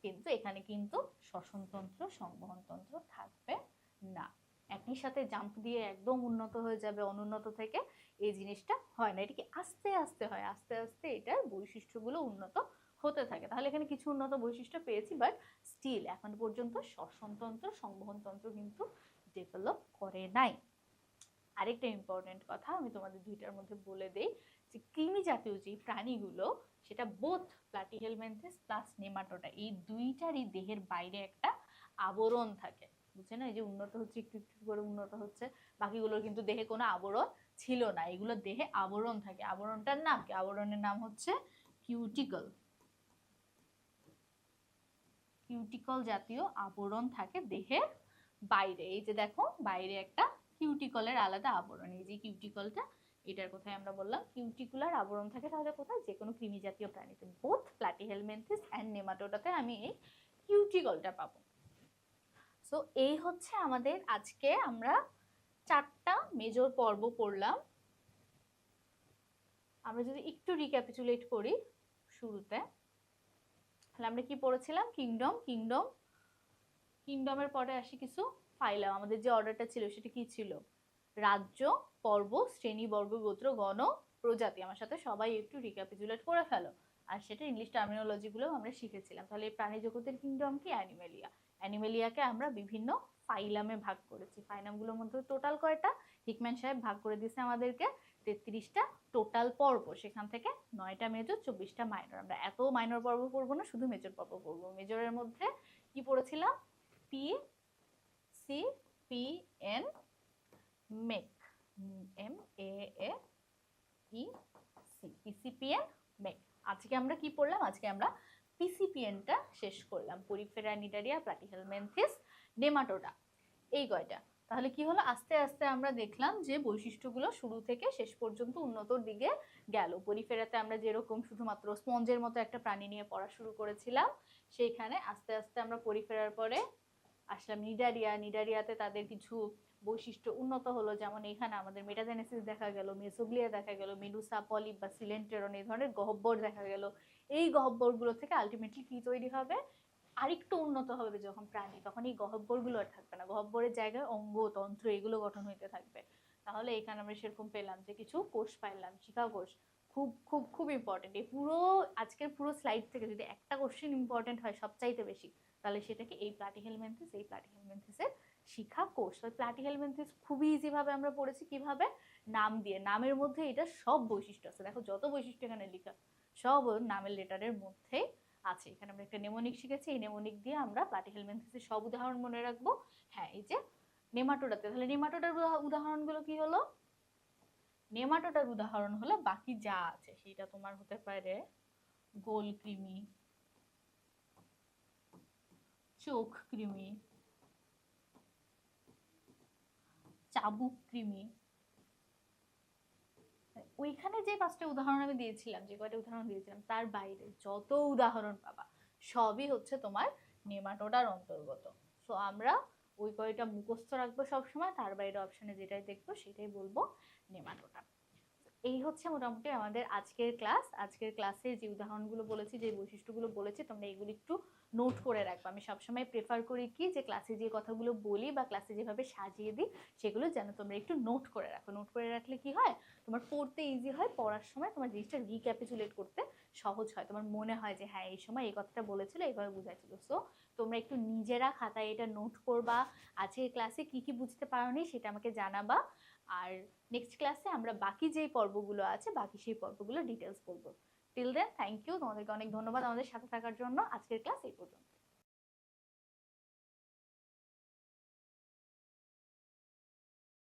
কিন্তু এখানে কিন্তু শ্বসনতন্ত্র সংবহনতন্ত্র থাকবে না। একই সাথে জাম্প দিয়ে একদম উন্নত হয়ে যাবে অনুন্নত থেকে, এই জিনিসটা হয় না। এটাকে আস্তে আস্তে হয়, আস্তে আস্তে এটার বৈশিষ্ট্যগুলো উন্নত হতে থাকে। তাহলে এখানে কিছু উন্নত বৈশিষ্ট্য পেয়েছি, বাট স্টিল এখন পর্যন্ত শ্বসনতন্ত্র সংবহনতন্ত্র কিন্তু ডেভেলপ করে নাই। আরেকটা ইম্পর্টেন্ট কথা আমি তোমাদের দুইটার মধ্যে বলে দেই, যে কৃমি জাতীয় যে প্রাণীগুলো সেটা বোথ প্লাটিহেলমিনথিস প্লাস নেমাটোডা এই দুইটারই দেহের বাইরে একটা আবরণ থাকে। বুঝছে না, এই যে উন্নত হচ্ছে একটু একটু করে উন্নত হচ্ছে, বাকিগুলোর কিন্তু দেহে কোনো আবরণ ছিল না, এগুলো দেহে আবরণ থাকে। আবরণটার নাম কি? আবরণের নাম হচ্ছে কিউটিকল। কিউটিকল জাতীয় আবরণ থাকে দেহের বাইরে। এই যে দেখো বাইরে একটা কিউটিকলের আলাদা আবরণ, এই যে কিউটিকলটা, এটার কোথায় আমরা বললাম কিউটিকুলার আবরণ থাকে। তাহলে কোথায়? যে কোনো কৃমি জাতীয় প্রাণীতে, বোথ প্লাটিহেলমিনথিস এন্ড নেমাটোডাতে আমি এই কিউটিকলটা পাবো। সো এই হচ্ছে আমাদের আজকে আমরা 4টা মেজর পর্ব পড়লাম। আমরা যদি একটু রিক্যাপিচুলেট করি শুরুতে, তাহলে আমরা কি পড়েছিলাম? কিংডমের পরে আসি কিছু ফাইলাম। আমাদের যে অর্ডারটা ছিল সেটা কি ছিল? রাজ্য, পর্ব, শ্রেণী, বর্গ, গোত্র, গণ, প্রজাতি। আমার সাথে সবাই একটু রিক্যাপিচুলেট করে ফেলো। আর সেটা ইংলিশ টার্মিনোলজি গুলো আমরা শিখেছিলাম। তাহলে এই প্রাণী জগতের কিংডম কি? অ্যানিমেলিয়া। অ্যানিমেলিয়াকে আমরা বিভিন্ন ফাইলামে ভাগ করেছি। ফাইলামগুলোর মধ্যে টোটাল কয়টা? হিকম্যান সাহেব ভাগ করে দিয়েছে আমাদেরকে 33টা টোটাল পর্ব, সেখান থেকে 9টা মেজর 24টা মাইনর। আমরা এত মাইনর পর্ব পড়বো না, শুধু মেজর পর্ব পড়বো। মেজরের মধ্যে কি পড়েছিলাম? পি সি পি এন মেক, M A A E C, PCPN মেক। আজকে আমরা কি পড়লাম? আজকে আমরা পিসিপিএনটা শেষ করলাম, পরিফেরা, নিডারিয়া, প্লাটিহেলমিনথিস, নেমাটোডা, এই কয়টা। তাহলে কি হলো? আস্তে আস্তে আমরা দেখলাম যে বৈশিষ্ট্যগুলো শুরু থেকে শেষ পর্যন্ত উন্নতর দিকে গেল। পরিফেরাতে আমরা যেরকম শুধুমাত্র স্পঞ্জের মতো একটা প্রাণী নিয়ে পড়া শুরু করেছিলাম, সেইখানে আস্তে আস্তে আমরা পরিফেরার পরে আসলাম নিডারিয়া। নিডারিয়াতে তাদের কিছু বৈশিষ্ট্য উন্নত হলো, যেমন এখানে আমাদের মেটাজেনেসিস দেখা গেল, মেসোগ্লিয়া দেখা গেল, মেডুসা, পলিপ বা সিলেন্টেরন এই ধরনের গহ্বর দেখা গেল। এই গহ্বরগুলো থেকে আলটিমেটলি কি তৈরি হবে? আরেকটু উন্নত হবে যখন প্রাণী, তখন এই গহ্বরগুলো আর থাকবে না, গহ্বরের জায়গায় অঙ্গ, তন্ত্র এগুলো গঠন হইতে থাকবে। তাহলে এখানে আমরা সেরকম পেলাম যে কিছু কোষ পাইলাম, শিখা কোষ। খুব খুব খুব ইম্পর্টেন্ট। এই পুরো আজকের পুরো স্লাইড থেকে যদি একটা কোশ্চেন ইম্পর্টেন্ট হয় সবচাইতে বেশি, তাহলে সেটাকে এই প্লাটিহেলমিনথিস, এই প্লাটিহেলমিনথিসের শিখা কোষ। তো প্লাটিহেলমিনথিস খুবই ইজি ভাবে আমরা পড়েছি, কিভাবে? নাম দিয়ে। নামের মধ্যে এটা সব বৈশিষ্ট্য আছে, দেখো যত বৈশিষ্ট্য এখানে লেখা সব নামের লেটারের মধ্যে আছে। এখানে আমরা একটা নেমোনিক শিখেছি, এই নেমোনিক দিয়ে আমরা প্লাটিহেলমিনথিসের সব উদাহরণ মনে রাখবো। হ্যাঁ, এই যে নেমাটোডাতে, তাহলে নেমাটোডার উদাহরণগুলো কি হলো? নেমাটোডার উদাহরণ হলো বাকি যা আছে সেটা তোমার হতে পারে গোল কৃমি, চোখ কৃমি, চাবুক কৃমি। ওইখানে যে 5টা উদাহরণ আমি দিয়েছিলাম, যে কয়টা উদাহরণ দিয়েছিলাম, তার বাইরে যত উদাহরণ পাবা সবই হচ্ছে তোমার নেমাটোডার অন্তর্গত। সো আমরা ওই কয়টা মুখস্থ রাখবো সবসময়, তার বাইরে অপশনে যেটাই দেখবো সেটাই বলবো নেমাটোডা। এই হচ্ছে মোটামুটি আমাদের আজকের ক্লাস। আজকের ক্লাসে যে উদাহরণগুলো বলেছি, যে বৈশিষ্ট্যগুলো বলেছি, তোমরা এগুলো একটু নোট করে রাখবা। আমি সবসময় প্রেফার করি কি, যে ক্লাসে যে কথাগুলো বলি বা ক্লাসে যেভাবে সাজিয়ে দিই সেগুলো যেন তোমরা একটু নোট করে রাখো। নোট করে রাখলে কি হয়? তোমার পড়তে ইজি হয়, পড়ার সময় তোমার জিনিসটা রিক্যাপিচুলেট করতে সহজ হয়, তোমার মনে হয় যে হ্যাঁ এই সময় এই কথাটা বলেছিল, এইভাবে বুঝাইছিল। সো তোমরা একটু নিজেরা খাতায় এটা নোট করবা, আজকের ক্লাসে কি কি বুঝতে পারোনি সেটা আমাকে জানাবা। আর নেক্সট ক্লাসে আমরা বাকি যেই পর্বগুলো আছে বাকি সেই পর্বগুলো ডিটেলস বলবো। টিল দেন থ্যাংক ইউ, তোমাদেরকে অনেক ধন্যবাদ আমাদের সাথে থাকার জন্য। আজকের ক্লাস এই পর্যন্ত।